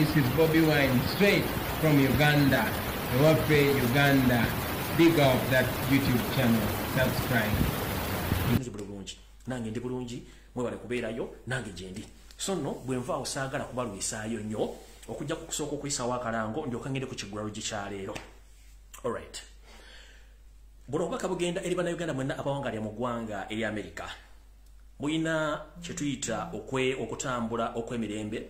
This is Bobby Wine, straight from Uganda. Ewaffe, Uganda. Big up that YouTube channel. Subscribe. Nange ndi bulungi mwebale kubeerayo nange gyendi so nno bwe nva osaagala kubalwisaayo nnyo okujja kusooka okuyisaawo akalango ndyoka ngende ku kiggulalo gy'ekyaleero. Alright, buno obubaka bugenda eri bannayuganda mwenna abawangalya mu ggwanga eri Amerika. Muyina kye tuyita okutambula okw'emirembe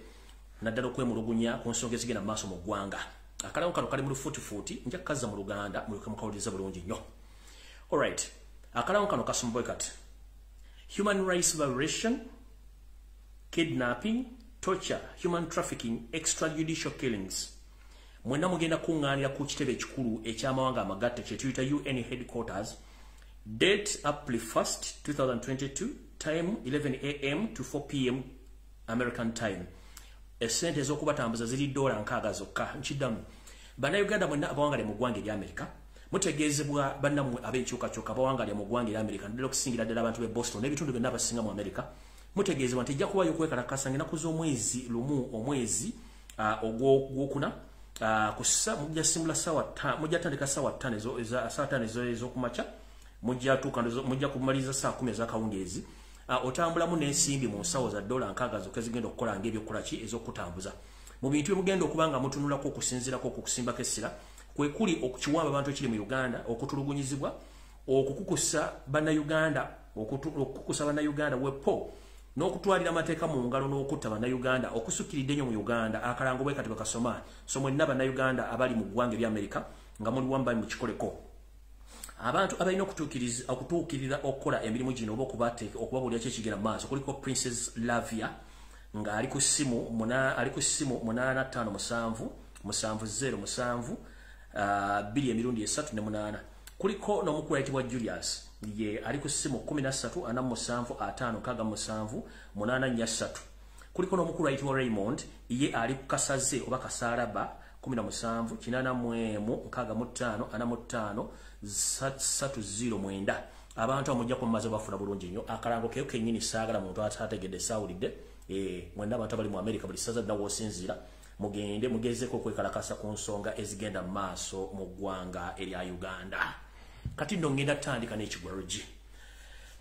naddala okwemulugunya ku nsonga ezigenda mu maaso mu ggwanga. Akalango kano kali mu lufuutifuuti nja kukazza mu Luganda mulyoke mukawuliriza bulungi nnyo. Alright, akalango kano kasumbuye kati: human rights violation, kidnapping, torture, human trafficking, extrajudicial killings. Mwenna mugenda kuŋŋaanira ku kitebe ekikulu eky'amawanga amagatte kye tuyita UN headquarters. Date April 1st, 2022, time 11 a.m. to 4 p.m. American time. Essente ez'okubatambuza ziri $6 zokka. Nkiddamu, bannayuganda mwenna abawangalya mu ggwanga erya Amerika, mutegeezebwa bannammwe ab'enkyukakyuka abawangalya mu ggwanga erya Amerika, naddala okusingira ddala abantu b'e Boston n'ebitundu byonna abasinga mu Amerika, mutegeezebwa nti ejja kubayo okwekalakasa ng'ennaku z'omwezi lumu omwezi ogwokuna kussa mujja simula mujja tandika ssaawa 5 ez'okumakya, mujja kumaliza saa 10 ez'akawungeezi. Otambulamu n'ensimbi mu nsawo za $6 zokka ezigenda okukola ng'ebyokukola ki ez'okutambuza. Mu bintu ebimugenda okuba nga mutunulako okusinziirako okusimbako essira kwe kuli okukiwamba abantu ekiri mu Uganda, okutulugunyizibwa, okukukusa bannayuganda wepo, n'okutwalira amateeka mu ngalo n'okutta bannayuganda okusukiridde nnyo mu Uganda. Akalango bwe kati bakasoma so mwenna bannayuganda abali mu ggwanga erya Amerika nga muli wamba mu kikoleko. Abantu abalina okutuukirira okukola emirimu gino oba okubabuulira ki ekigenda mu maaso kuliko Princess Lavia nga ali ku ssimu 857 2.348. Kuliko n'omukulu ayitibwa Julius ye ali ku ssimu 13475678. Kuliko n'omukulu ayitibwa Raymond ye ali ku kasaze oba kasaalaba 17 abantu amujja kumaze bafuna bulungi nnyo. Akalango keyo kennyini saagala muntu atategedde saawulidde. Mwenna abantu abali mu Amerika buli ssaza ddawo osinziira mugende mugezeko okwekalakasa ku nsonga ezigenda mu maaso mu ggwanga erya Uganda. Kati nno ngenda tandika n'ekiggulalo gi.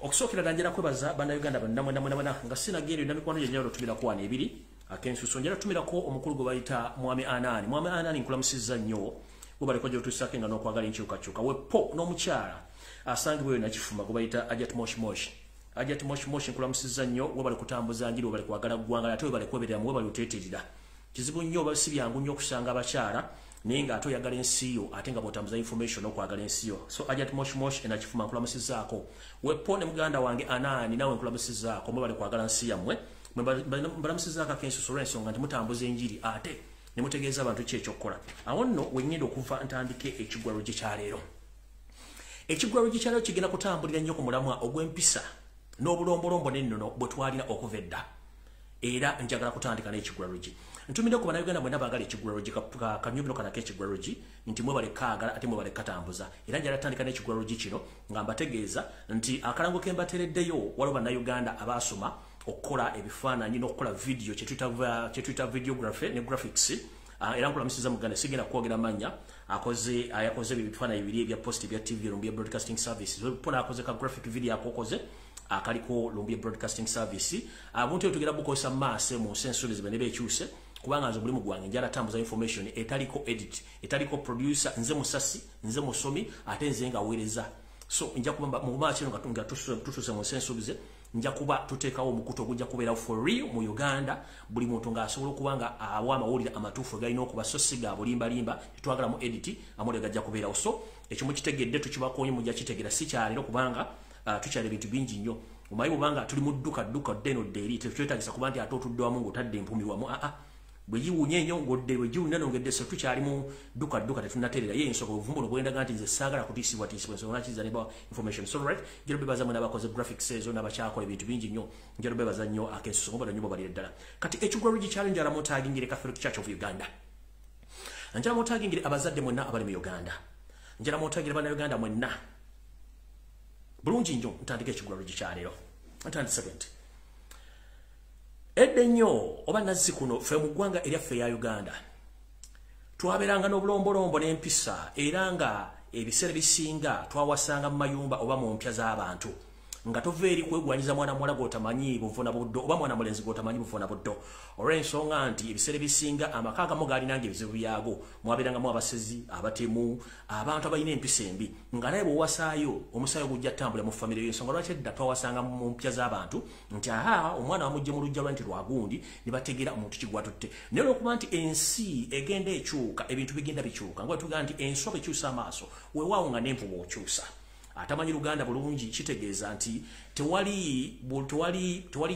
Okusookera ddala njala kwebaza bannayuganda bonna nga sinagenda na mikwano gyenjala otumirako wano ebiri akensuso. Njala tumirako omukulu gwe bayita Mwami Anani. Mwami Anani nkulamusizza nnyo webaliko gyotuusako nga n'okwagala enkyukakyuka wepo n'omukyala asangibwa yonna kifuma gwe bayita Ajat Moshimoshi. Ajat Moshimoshi nkulamusizza nnyo webali kutambuza njiri webali kwagala ggwanga ate webali kwebereramu webali oteeterera. Kizibu nnyo oba si byangu nnyo okusanga abakyala naye nga ate oyagala ensi yo ate nga bw'otambuza information okwagala ensi yo. So Ajat Moshimoshi enakifuma nkulamusizzaako wepo ne muganda wange Anani nawe nkulamusizzaako mwebali kwagala nsi yammwe mbalamusizzaako akensuso olw'ensonga nti mutambuza enjiri ate ne mutegeeza abantu ki ekyokukola. Awo nno weŋŋenda okuva ntandike ekiggulalo gy'ekyaleero. Ekiggulalo gy'ekyaleero kigenda kutambulira nnyo ku mulamwa ogw'empisa n'obulombolombo n'ennono bwe twalina okuva edda. Era njagala kutandika n'ekiggulalo gi. Ntumidde ku bannayuganda mwenna baagala ekiggulalo gi kanyumiro kanako ekiggulalo gi nti mwebale kaagala ate mwebale katambuza. Era njagala tandika n'ekiggulalo gi kino nga mbategeeza nti akalango ke mbateereddeyo waliwo bannayuganda abaasoma okukola ebifaananyi n'okukola video kye tuyita videography ne graphics. Era nkulamusiza muganda sigenda kwogera mannya ayakoze ebifaananyi bibiri ebya post ebya TV Lumbuye Broadcasting Services. Pona akoze ka graphic video akokoze akaliko Lumbuye Broadcasting Service. Abantu tugenda bukozesa maase mu sensories bene bekyuse kubanga nze buli mugwange njala tambuza information etaliko edit etaliko producer nze musasi nze musomi ate nze nga weereza. So nja kuba mu maaso nga tutuse mu sensories nja kuba tuteekawo omukuto ogujja kubeera for real mu Uganda buli muntu ng'asobola okubanga awa amawulire amatuufu galina okuba so siga bulimbalimba tetwagala mu edit amawulire gajja kubeerawo. So ekyo mukitegedde tukibakonye mujja kitegeera si kyaliro kubanga tukyala ebintu bingi nnyo. Omanyi bwanga tuli mu dduka ddeno ddeeri tetwetagisa kuba nti ate otudde wamu ng'otadde empumirwamu bwe giwunye nnyo ng'odde bwe giwunye nongedde so tukyali mu dduka tetunnateerera ye ensonga obuvumbulo bwendaga nti nze saagala kutiisibwa ensonga nakiza neba information. So right njalo bebaza mwe n'abakoze graphics ezo n'abakyakola ebintu bingi nnyo njalo bebaza nnyo akensuso ngoba nnyo balira ddala. Kati ekiggulalo gi challenge ala mutagingire Catholic Church of Uganda. Njala mutagingire abazadde mwenna abali mu Uganda. Njala mutagingire bannayuganda mwenna bulungi nnyo ntandika ekiggulalo gi kyaleero. Ntandise bwenti Edde nnyo oba nazzi kuno ffe mu ggwanga eryaffe ya Uganda twaberanga n'obulombolombo n'empisa era nga ebiseera bisinga twawasanga mu mayumba oba mu mpya z'abantu nga tova eri kwegwanyiza mwana muwala gw'otamanyi buvuna buddo oba mwana mulenzi gw'otamanyi buvuna buddo olw'ensonga nti ebiseera bisinga amaka agamu gaalinanga ebizibu byago mwabeerangamu abasezi abatemu abantu abalina empisa embi nga naye bw'owasaayo omusaayi gujja ttambula mu famire y'ensonga lwaki edda twawasanga mu mpya z'abantu nti aha omwana wamujje mu lujja lwa nti lwagundi ne bategeera omuntu kigwatutte naye olw'okuba nti ensi egenda ekyuka ebintu bigenda bikyuka nga tugamba nti ensobe ekyusa amaaso weewaawo nga n'envu bw'okyusa atamanyi Luganda bulungi kitegeeza nti tewali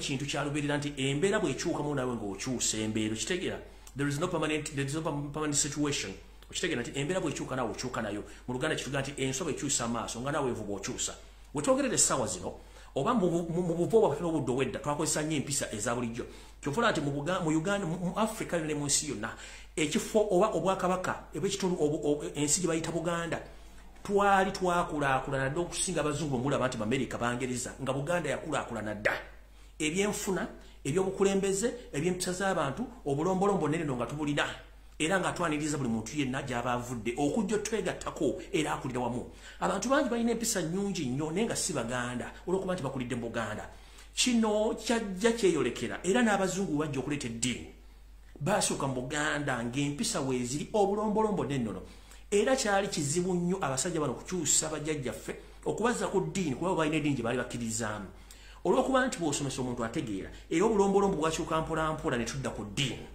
kintu kyalubeerera nti embeera bw'ekyukamu nawe ng'okyusa embeera kitegeera there is no permanent situation okitegeera nti embeera bw'ekyuka nawe okyuka nayo mu Luganda kitugamba nti ensobe ekyusa amaaso nga nawe envu bw'okyusa wetwogerera essaawa zino oba mu buvo bwaffe n'obudde ow'edda twakozesa nnyo empisa eza bulijjo kyofula nti mu Uganda mu Africa ne mu nsi yonna ekifo oba obwakabaka eb'ekitundu ensi gye bayita Buganda twali twakulaakulana dda okusinga abazungu omulaba nti Amerika Bangereza nga Buganda yakulaakulana dda ebyenfuna ebyobukulembeze ebyempisa z'abantu obulombolombo n'eneno nga tubulina era nga twaniriza buli muntu yenna gy'aba avudde okujja twegattako era akulira wamu abantu bangi balina empisa nnyungi nnyo naye nga si Baganda olw'okuba nti bakulidde mu Buganda kino kyajja kyeyolekera era n'abazungu bajja okuleeta eddiini baasooka mu Buganda ng'empisa weeziri obulombolombo n'ennono era kyali kizibu nnyo abasajja bano kukyusa bajjajjaffe okubazza ku ddiini kuba balina eddiini gye baali bakkirizaamu olw'okuba nti bw'osomesa omuntu ategeera era obulombolombo bwakyuka mpolampola ne tudda ku ddiini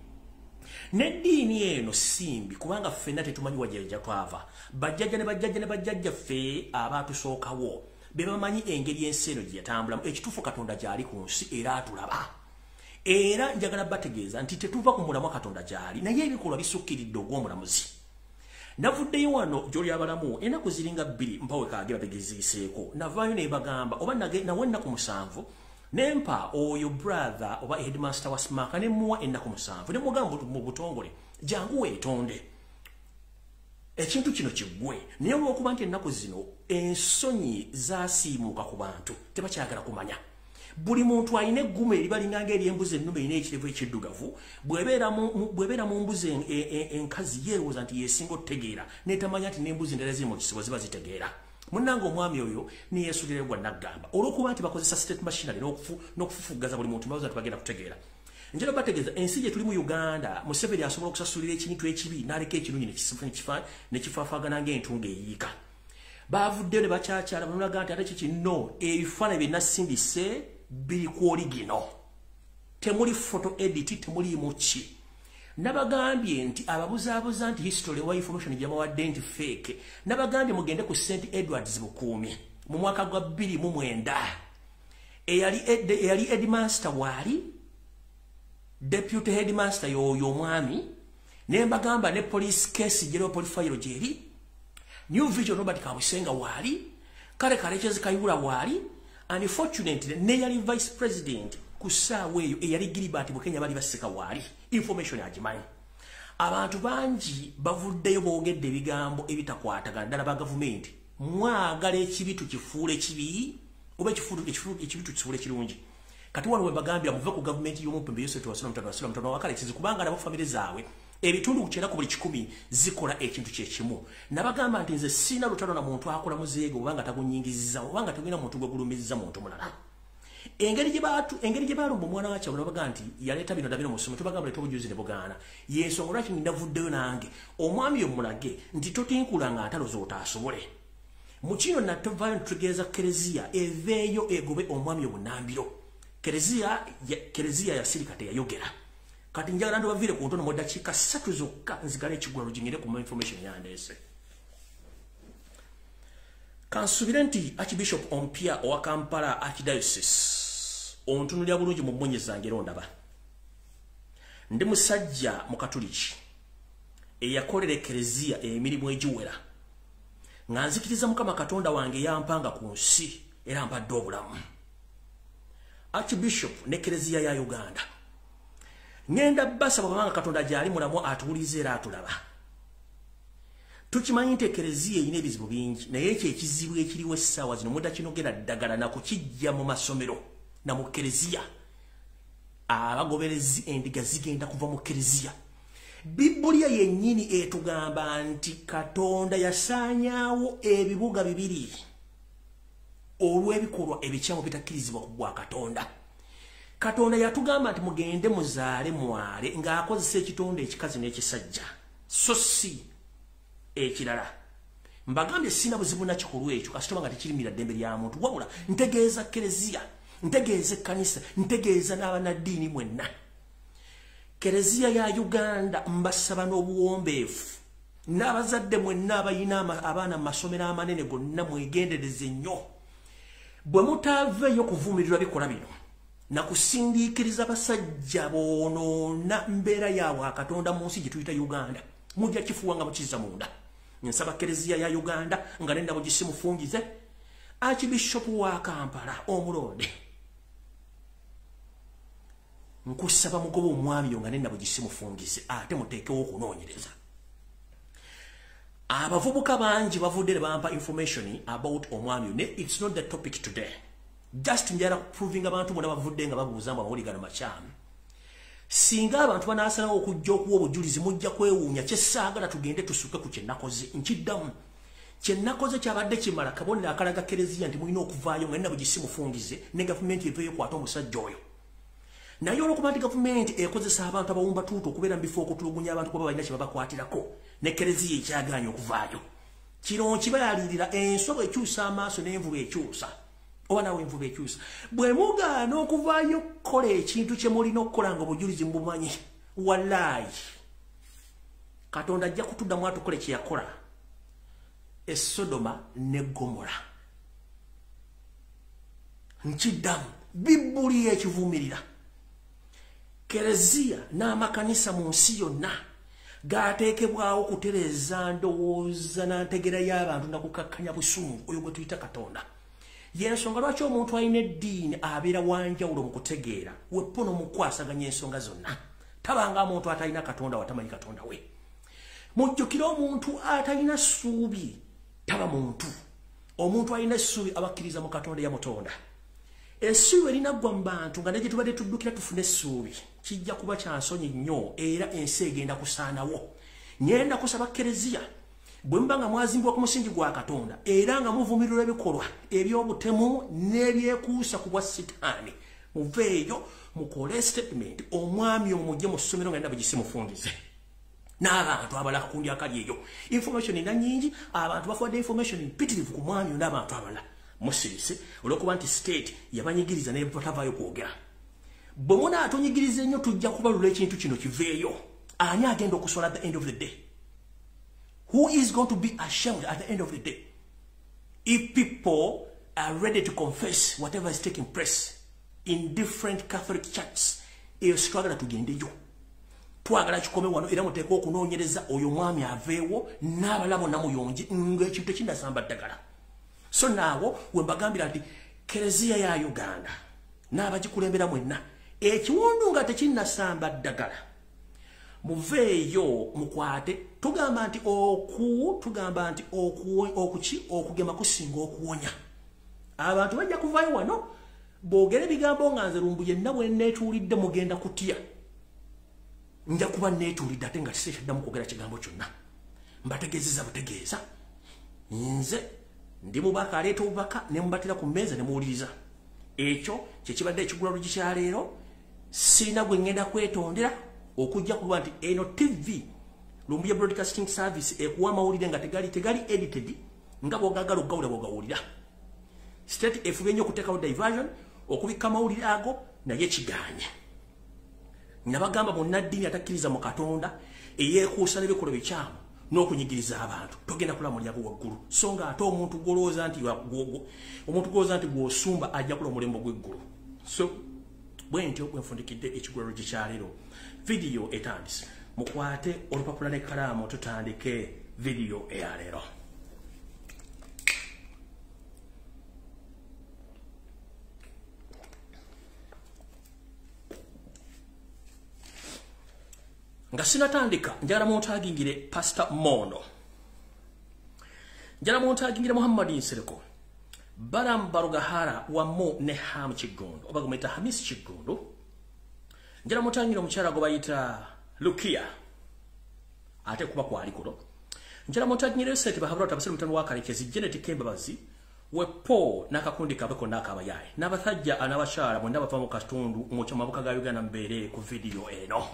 n'eddiini eno simbi kubanga ffenna tetumanyi wajjajja twava bajjajja ne bajjajjaffe abaatusookawo be bamanyi engeri ensi eno gye yatambulamu ekituufu Katonda gy'ali ku nsi era atulaba era njagala bategeeza nti tetuva ku mulamwa Katonda gy'ali naye ebikolwa bisukkiridde ogw'omulamuzi navuddeyo wano gy'oli abalamu ennaku ziringa 2 mpawe kaagera begeziiseeko navaayo ne bagamba oba nawe ennaku 7 nempa oyo brother oba headmaster wa Smaka ne muwa ennaku 7 ne mugamba mu butongole jangu weetonde ekintu kino kiggwe naye olw'okuba nti ennaku zino ensonyi zaasiimuuka ku bantu tebakyagala kumanya buli muntu alina eggumu eribalinganga ery'embuzi ennume erina ekirevu ekiddugavu bw'ebeera mu mbuzi enkazi yeerowooza nti yeesinga otutegeera netamanya nti n'embuzi endala ziri mu kisibo ziba zitegeera munnanga omwami oyo neyeesulira gwa naggamba olw'okuba nti bakozesa state machinery n'okufufuggaza buli muntu mbawooza nti bagenda kutegeera njala bategeeza ensi gye tuli mu Uganda Museveni asobola okusasulira ekintu ekibi n'aleka ekirungi ne kifaafaagana ng'entunga eyiika baavuddeyo ne bakyakyala bamulaga nti ate kikino ebifaananyi bye nasindise biri ku origino temuli photo edit temuliimu ki nabagambye nti ababuzaabuza nti history wa information gyamawadde nti fake nabagambye mugende ku St Edwards Bukuumi mu mwaka gwa 2009 eyali headmaster waali deputy headmaster y'oyo omwami ne mbagamba ne police case jero police file jeri New Vision Robert Kabusenga waali kale Kalechezi Kayihura waali unfortunately ne yali vice president kusaawa eyo eyali Gilbert Bukenya bali baseka waali information yagimanyi abantu bangi bavuddeyo boogedde ebigambo ebitakwatagana ddala ba gavumenti mwagala ekibitu kifuule kibi oba ekibitu kifuule kirungi kati wano we bagambira muve ku gavumenti y'omupembe Yosef Wasula wakale kizi kubanga nabo famire zaabwe ebitundu kukyera ku buli 10 zikola ekintu ky'ekimu nabagamba nti nze sina lutalo na muntu akola muzeego obanga tagunyingiziza obanga tagina muntu gwe gulumiziza muntu mulala engeri gye balumba omwana wa Kyawula baga nti yaleeta bino dabino mu ssomero tubagamba leeta obujulizi ne bugaana y'ensonga lwaki ndavuddeyo nange omwami omulage nti totinkulanga ntalo z'otaasobole mu kino natuvaayo nitutegeeza Kereziya eveeyo egobe omwami obunambiro Kereziya yasirika teyayogera kati njagala ndibavire ku ntono mu ddakiika 3 zokka nzigala ekigula lugingire ku information yandeese kansubire nti Archbishop Ompia owa Kampala Archdiocese ontunulira bulungi mu mbonye zange ndaba ndi musajja mu Katoliki eyakolera Kereziya emirimu egiwera nga nzikiriza Mukama Katonda wange yampanga ku nsi era mpadde obulamu Archbishop ne Kereziya ya Uganda ngenda basaba babanga Katonda gyali mulamu atuwulize era atulaba tukimanyi nti Kereziya erina ebizibu bingi naye ekyo ekizibu ekiriwo essaawa zino mudakinogera ddagala nako kijja mu masomero na mu Kereziya abagoberezi endiga zigenda kuva mu Kereziya. Biblia yennyini etugamba nti Katonda yasaanyaawo ebibuga bibiri olw'ebikolwa ebikyamu bitakkirizibwa ku bwa Katonda. Katonda yatugamba nti mugende muzaale mwale ng'akozesa ekitonde ekikazi n'ekisajja, so si ekirala. Mbagambye sina buzibu na kikolwa ekyo kasitoma nga tekirimira ddembe lya muntu, wabula ntegeeza Kereziya, ntegeeza ekkanisa, ntegeeza n'abanaddiini mwenna. Kereziya ya Uganda mbasaba n'obuwombeefu, n'abazadde mwenna abayina abaana mu masomero amanene gonna mwegendereze nnyo. Bwe mutaaveeyo kuvumirirwa bikola bino na kusindiikiriza basajja boonoona mbeera yaabwe Katonda mu nsi gye tuyita Uganda, mujja kifuwa nga mukizza munda. Nsaba Kereziya ya Uganda nga nenda bugisimufungize, Archbishop wa Kampala omulonde, nkusaba mugoba omwami nga nenda bugisimufungize ate muteekewo okunoonyereza. Abavubuka bangi bavudde ne bampa information about omwami ne it's not the topic today. Just njala proving abantu bonna bavudde nga babuuza amawulire makyamu. Singa abantu banaasalawo okujja okuwa obujulizi mujja kwewuunya kyesaagala tugende tusuke ku kyennakoze. Nkiddamu kyennakoze kyabadde kimala kabonero akalaga Kereziya nti mulina okuvaayo nga nina bugisimufungize ne gavumenti eveeyo kwata omusajja oyo. Naye olwokuba nti gavumenti ekozesa abantu abawumba tuuto okubeera mu bifo okutulugunya abantu kuba balina kye babakwatirako ne Kereziya ekyagaanye okuvaayo. Kino kibayalirira ensobo ekyusa amaaso n'envuba ekyusa. Oba nawe envuba ekyusa. Bwe mugaana okuvaayo kukola ekintu kye mulina okukola nga obujulizi mbumanyi, wallaahi Katonda ajja kutuddamu atukole kye yakola e Sodoma ne Gomora. Nkiddamu Biblia ekivumirira. Kereziya n'amakanisa mu nsi yonna gaateekebwawo kutereeza ndowooza na ntegera y'abantu na kukakkanya busungu oyo gwe tuyita Katonda. Yensonga lwaki omuntu alina eddiini abeera wanjawulo mu kutegeera weppono mu kwasaganya ensonga zonna. Tabanga omuntu atalina Katonda watamanyi Katonda we. Mujjukire omuntu atalina ssuubi taba muntu. Omuntu alina essuubi abakkiriza mu Katonda yamutonda. Essuubi erinaggwa mu bantu nga ne gye tubadde tuddukira tufune essuubi kijja kuba kya nsonyi nnyo era ensi egenda kusaanawo. Nyenda kusaba Kereziya bwe mba nga mwazimbwa ku musingi gwa Katonda era nga muvumirira ebikolwa eby'obutemu n'ebyekuusa ku bwa Sitaani, muveeyo mukole statement omwami omujje mu ssomero nga nina bugisimufungize. N'abantu abalala kundi akali eyo information ina nyingi, abantu bafuwadde information mpitirivu ku mwami n'abantu abalala musirise olwokuba nti state yabanyigiriza ne batavaayo kwogera. Bwe munaatonyigiriza ennyo tujja kubalula ekintu kino kiveeyo. Ani agenda okusola at the end of the day? Who is going to be ashamed at the end of the day? If people are ready to confess whatever is taking place in different Catholic churches, eyo struggle tugendeyo. Twagala kikome wano era muteekwa okunoonyereza oyo mwami aveewo n'abalabo namuyonje ng'ekintu tekindasamba ddagala. So naawo we mbagambira nti Kereziya ya Uganda n'abagikulembera mwenna ekiwundu nga tekinnasamba ddagala. Muveeyo mukwate tugamba nti okugema kusinga okuwonya. Abantu bajja kuvaayo wano boogera ebigambo nga nze Lumbuye nna bwe neetuulidde mugenda kutya. Nja kuba neetuulidde ate nga kisekyaddamu kwogera kigambo kyonna. Mbategeezeza butegeeza. Nze ndi mubaka aleeta obubaka ne mubatira ku mmeeza ne muwuliriza. Ekyo kye kibadde ekigula lugi kya leero. Sirina gwe ngenda kwetondera okujja kuba nti eno TV Lumbuye Broadcasting Service ekuwa amawulire nga tegali edited nga bw'ogagala okugawula bw'ogawulira. State efube nnyo okuteekawo diversion okubikka amawulire ago naye kigaanye. Nabagamba munnaddiini atakkiriza mu Katonda eyeekuusa n'ebikolwa bikyamu n'okunyigiriza abantu togenda kulamulira waggulu. So nga ate omuntu gwolowooza nti gw'osumba ajja kula omulembo gw'eggulu. So bwe ntyo bwe nfundikidde ekigwero kyaleero. Video etandise. Mukwate olupapula n'ekkalaamu tutandike video eyaleero. Nga sinatandika njagala muntagingire Pastor Mono. Njagala muntagingire Muhammad Nsereko. Baram Barugahara wa Mo ne Ham Kigondo. Oba gumeta Hamis Kigondo. njala mutanyiro mukyala go bayita Lukia ate kuba kwali kuno njala mutanyiro sete bahabura tabasira mutano wa Kalikezi genetic embabazi wepo nakakundi kabeko nakabayaye n'abasajja anabashara mwenda bava mu katundu mu kyamabuka ga Uganda mbere ku video eno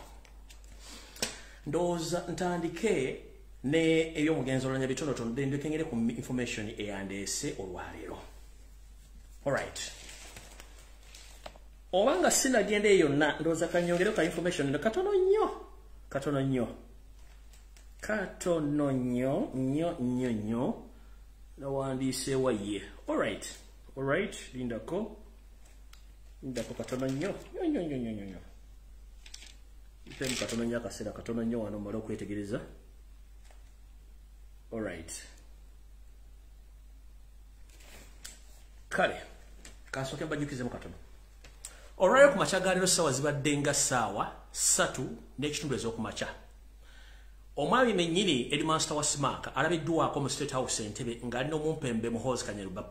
ndoza ntandike ne ebyo mugenzo lanya bitono tondende kengere ku information eyandese olwalero. Alright. Obanga sina gende yonna ndoza kanyongero ka information ndo katono nnyo na wandise waye. Alright, lindako katono nnyo. Ite katono nya kasera katono nnyo wano malo kwetegereza. Alright. Kale. Kasoke bajukize mu katono. Alright ku machagaliro sawa zibadde nga sawa 3 n'ekitundu ez'okumacha. Omwami mennyini Headmaster wa Smaka alabiddwako mu State House Entebbe ng'alina omumpembe Muhoozi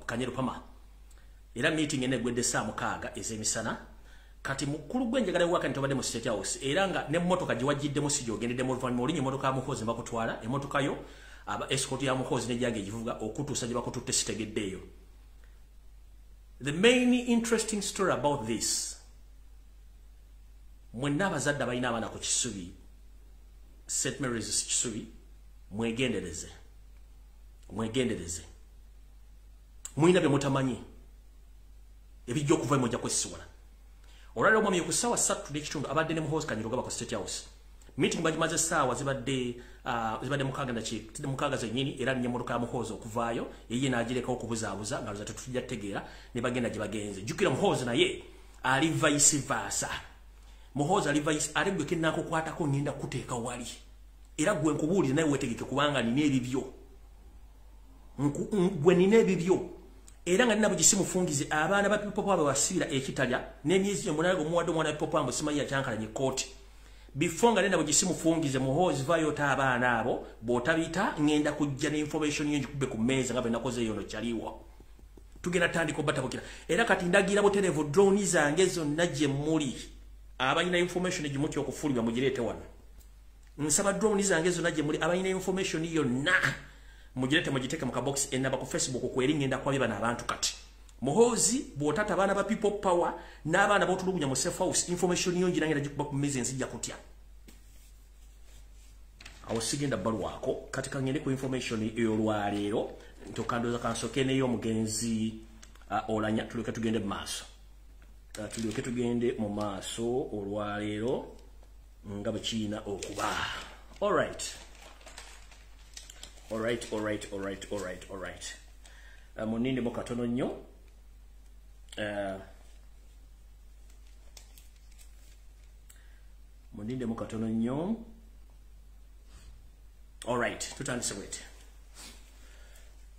Kanyerupama. Era meeting enegwedde saa 6 ez'emisana. Kati mukulu gwenjagala waka ntobadde mu State House era nga n'emmotoka giwajiddemu si gyogendedde mu luvannyuma olinnya emmotoka ya Muhoozi bakutwala emmotoka yo aba escort ya Muhoozi n'ejjage egivuga okutuusa gye bakututte sitegeddeeyo. The main interesting story about this mwenna abazadde abalina abaana ku Kisubi St. Mary's Kisubi mwegendereze mwina bye mutamanyi ebijja okuva mujja kwesisiwala. Olwaliro omwami ku ssaawa 3 n'ekitundu abadde ne Muhoozi Kanyerugaba ku State House. Meeting bagimaze ssaawa zibadde mukaaga zennyini era n'emmotoka ya Muhoozi okuvaayo ye n'agireka okubuzaabuza nga luzate tujja tegeera ne bagenda gye bagenze. Jjukira Muhoozi naye ali vice versa. Muhoozi ali vice ali gwe kennakukwatako ngenda kuteeka wali. Era gwe nkubuulire naye weetegeke kubanga nina ebibyo. Gwe nina ebibyo. Era nga nina bugisimufungize abaana ba pipopo abo basibira ekitalya n'emyezi emunaago muwadde omwana pipopo ambo simanyi yakyankalanye kooti. Before nga nina bugisimufungize Muhoozi vayo ta abaana abo bw'otabita ngenda kujja ne information yingi kubbe ku mmeeza nga bwe nakoze eyo no kyaliwo. Tugenda tandika obatabukira. Era kati ndagira buterevu drone zange zonna gye muli. Abalina information egimutya okufulibwa mugireete wano. Nsaba drone zange zonna gye muli abalina information yonna mugirete mugiteke mu kabox enaba ku Facebook ku eringa kwa biba n'abantu kati. Muhoozi bw'otata abaana ba people power n'abaana b'otulugunya mu safe house information yongi nangera gikuba ku mezi ensijja kutya. Awo sigenda balwako kati kangende ku information ey'olwaleero ntokandoza kansoke neyo mugenzi olanya tuleke tugende mu maaso. Tuleke tugende mu maaso olwaleero nga bwe kiina okuba. Alright. Muninde mo katono nnyo. Muninde mo katono nnyo. Alright, tutandise bwete.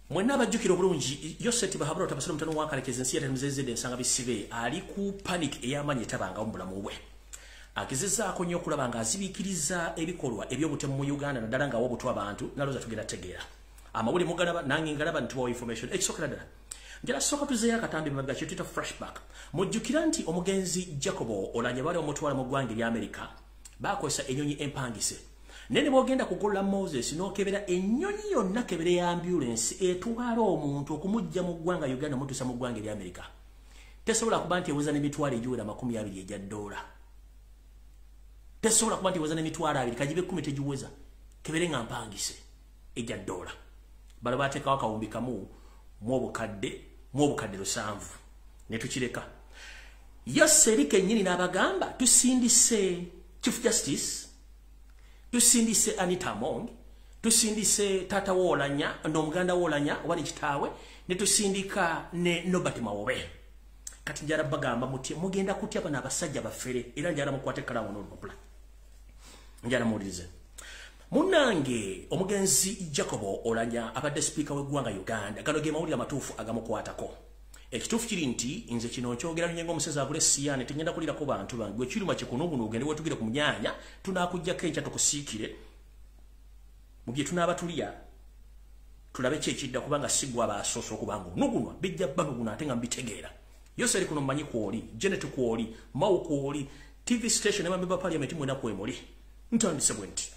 Mwenna abajjukira obulungi Yoseti bahabura otabasira mutano wa Kalikezi ensi yatemuzezedde ensanga bisibe ali ku panic ey'amanyi etabanga mu bulamu bwe. Agezezzaako nnyo okulaba ng'azibiikiriza ebikolwa eby'obutemu mu Uganda naddala nga wobutwa abantu naloza tugenda tegeera. Amawuli mugalaba nange ngalaba ntuwa information ekisokera ddala. Njala sooka tuzeeyo akatambi mabega kye tuyita flashback. Mujjukira nti omugenzi Jacobo olanye bali omutwala mu ggwanga erya America baakozesa ennyonyi empangise. Nene bwogenda kugolola Moses n'okebera ennyonyi yonna kebere ya ambulance etwala omuntu okumujja mu ggwanga Uganda mutuusa mu ggwanga erya America. Tesobola kuba nti eweza n'emitwalo egiwera 20 egya $. Tesobola kuba nti eweza n'emitwalo 2 kagibe 10 tegiweza kebere nga mpangise egya $. Balo bateekawo akawumbi kamu mu obukadde 7 ne tukireka. Yoserike nnyini n'abagamba tusindise Chief Justice, tusindise Anita Among, tusindise Tata Wolanya n'omuganda Wolanya wali kitaawe ne tusindika ne Nobert Mawobe. Kati njala bagamba muti mugenda kutya bana abasajja bafere era njala mukwate kalamu n'olupapula. Njala mulize. Munange omugenzi Jacobo Olanya abadde speaker w'eggwanga Uganda gano ge mawulire amatuufu agamukwatako. Ekituufu kiri nti nze kino nkyogera nyengo omusezi agule siyane tengenda kulirako bantu bange gwe kiruma kikunuguno ogende wetugire ku munyanya tunakujjako enkya tukusiikire mu bye tunaaba tulya tulabe kyekidda kubanga sigwa abaasoosa okubanga onugunwa bijja banuguno ate nga mbitegeera. Yoseri kuno mmanyi kwoli, Janet kwoli, Mau kwoli, TV station ema member parliament mwena kwemuli ntandise bwenti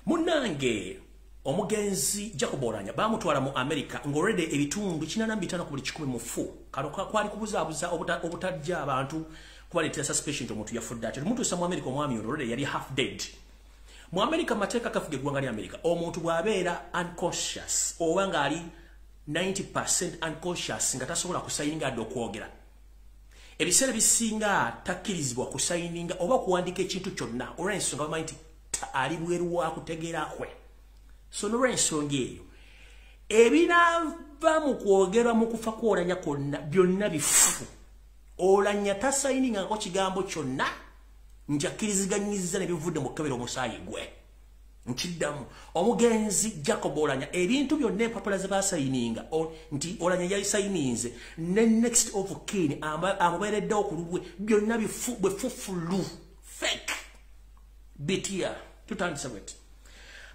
munange omugenzi Jacob Oulanyah bamutwala mu America ngorede ebitundu 85 ku buli 100 mufu kaloka kwali kubuzabuza obutajja abantu kubaletera suspicion to muntu yafudde ati muntu sa mu America omwami orode yali half dead mu America mateka kafuge gwanga lya America omuntu bwabeera unconscious oba ngali 90% unconscious nga tasobola kusayinga ado kwogera ebisere bisinga takirizibwa kusayinga oba kuwandika ekintu kyonna olw'ensonga bamanyi ali bweru wa kutegeera kwe so n'olw'ensonga eyo ebinava mu kwogerwa mu kufa kwa Oulanyah konna byonna bifu Oulanyah tasayininga ko kigambo kyonna njakiriziganyiza ne bivudde mu kkebero omusaayi gwe nkiddamu omugenzi Jacob Oulanyah ebintu byonna empapula ze basayininga nti Oulanyah yali sayininze ne next of kin amubeereddewo ku lulwe byonna bwefufulu fake bitia tutandise bweti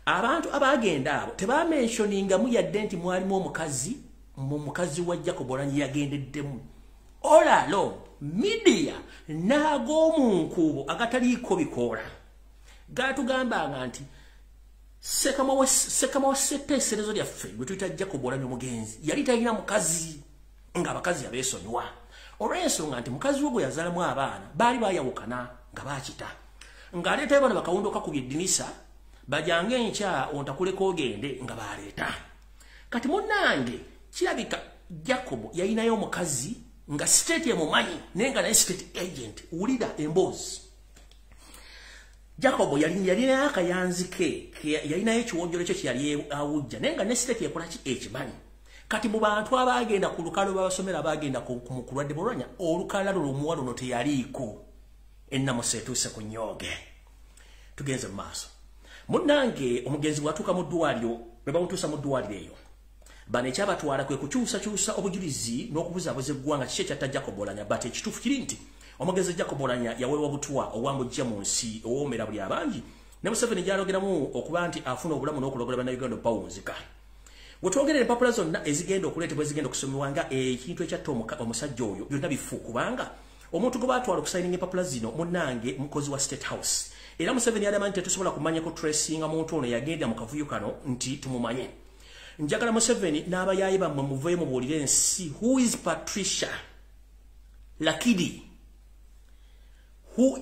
abantu abagenda abo tebamentioninga mu yadde nti mwalimu omukazi wa Jacob Oulanyah yagendeddemu olalo media n'ag'omunkubo agataliiko bikoola gatugambanga nti sekama wa setteeserezo lyaffe gwe tuyita Jacob Oulanyah omugenzi yali talina mukazi ng'abakazi abeesonyiwa olw'ensonga nti mukazi we gwe yazaalamu abaana baali baayawukana nga baakita ng'aleetayo bano bakawundoka ku by'eddinisa bajange enkya ontakuleka ogende nga baleeta kati munnange kirabika Jacob yalinayo omukazi nga state emumanyi naye nga naye state agent wulira emboozi Jacob yalinayo akayanzi ke yalinayo ekiwonjolo kyo kyeyali awujja naye nga ne state ekola ki ekimanyi kati mu bantu abagenda ku lukalo babasomera abagenda ku kulwadde Oulanyah olukalalo lumuwa luno teyaliiko ennamusa etuuse ku nnyooge tugenze mu maaso munnange omugenzi bwatuuka mu ddwaliro bwe bamutuusa mu ddwaliro eyo bano ekyabatwala kwe kukyusakyusa obujulizi n'okubuzaabuza eggwanga kiki ekyatta Jacob Oulanyah but ekituufu kiri nti omugenzi Jacob Oulanyah yaweebwa butwa obwamujja mu nsi owoomera buli abangi ne Museveni gyalogeramu okuba nti afuna obulamu n'okulogera bannayuganda bawunzika wetwogerera empapula zonna ezigenda okuleetebwa ezigenda okusomebwa nga ekintu ekyatta omusajja oyo byonna bifu kubanga omuntu gwe batwala okusayininga empapula zino munnange mukozi wa State House era Museveni yalamanyi tetusobola kumanya ku tracinga muntu ono yagenda mu kavuyo kano nti tumumanye njagala Museveni n'abayaayi bammwe muveeyo mubuulire ensi who is Patricia Lakidi who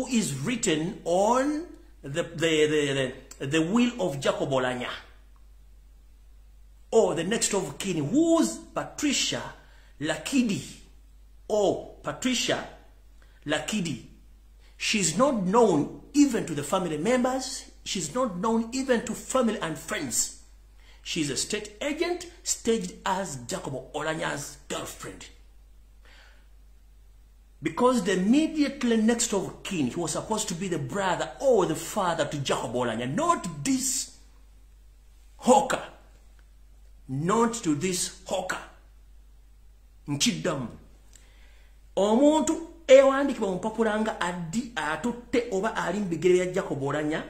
is written on the will of Jacob Oulanyah or the next of kin who's Patricia Lakidi or Patricia Lakidi. She's not known even to the family members. She's not known even to family and friends. She's a state agent staged as Jacob Oulanyah's girlfriend. Because the immediately next of kin, he was supposed to be the brother or the father to Jacob Oulanyah, not this hawker. Not to this hawker. Nchidam. Omuntu ewandikibwa mu mpapula nga addi atutte oba ali mu bigere bya Jacob Oulanyah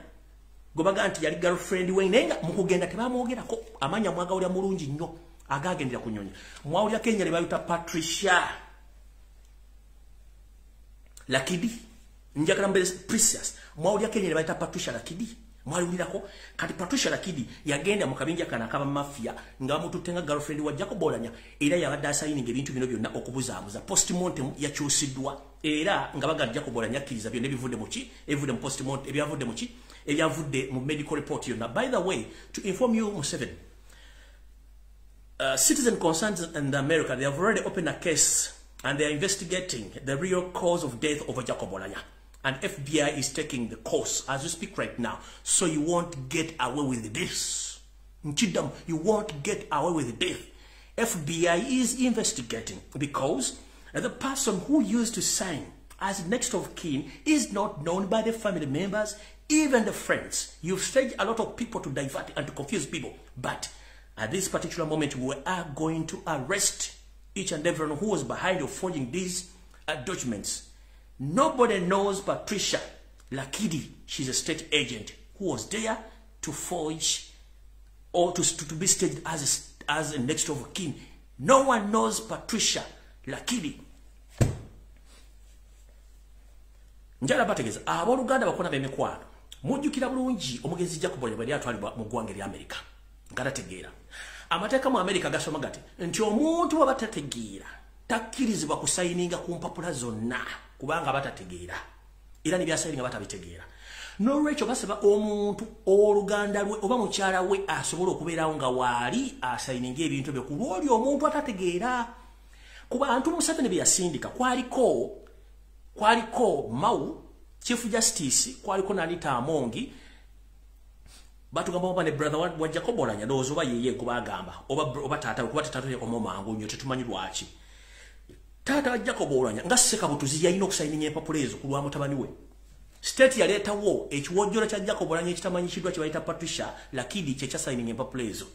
gobaga nti yali girlfriend we naye nga mu kugenda tebamwogerako amanya mwagawulira mulungi nnyo agagendera ku nnyonyi mwawulira Kenya ne bayita Patricia Lakidi njagala mbere Precious mwawulira Kenya ne bayita Patricia Lakidi mwaliwulirako kati Patricia Lakidi yagenda mu kabinja kana kaba mafia nga mututte nga girlfriend wa Jacob Oulanyah era yabadde asayininga ebintu bino byonna okubuzaabuza postmortem yakyusiddwa era nga baga Jacob Oulanyah akkiriza byonna ebivudde mu ki ebivudde mu postmortem ebyavudde mu ki ebyavudde mu medical report yonna. By the way, to inform you Museveni, citizen concerns in America, they have already opened a case and they are investigating the real cause of death of Jacob Oulanyah. And FBI is taking the course as we speak right now. So you won't get away with this. Nchidam, you won't get away with this. FBI is investigating because the person who used to sign as next of kin is not known by the family members, even the friends. You've staged a lot of people to divert and to confuse people. But at this particular moment, we are going to arrest each and everyone who was behind of forging these documents. Nobody knows Patricia Lakidi. She's a state agent who was there to forge or to be staged as a next of kin. No one knows Patricia Lakidi. njala bategeza abooluganda bakona b'emikwano mujjukira bulungi omugenzi Jacob bwe atwalibwa mu ggwanga lya Amerika ngatategeera amateeka mu Amerika gasoma gati nti omuntu bwe batategeera takkirizibwa kusayininga ku mpapula zonna kubanga batategeera era nebyasayininga batabitegeera n'olwekyo basaba omuntu oluganda lwe oba mukyala we asobola okubeerawo nga waali asayininga ebintu bye ku lw'oli omuntu atategeera ku bantu Museveni bye yasindika kwaliko Mau Chief Justice kwaliko Anita Amongi batugamba baba ne brother wa Jacob Olanya dozo ba yeye kubagamba oba tata kuba tata omomangu nyo tetumanyi lwaki tata wa Jacob Olanya ngaseka butuzi yalina okusayininga empapula ezo ku lwa mutabani we state yaleetawo ekiwojjolo kya Jacob Olanya ekitamanyishidwa kye bayita Patricia lakini kye kyasayininga empapula ezo.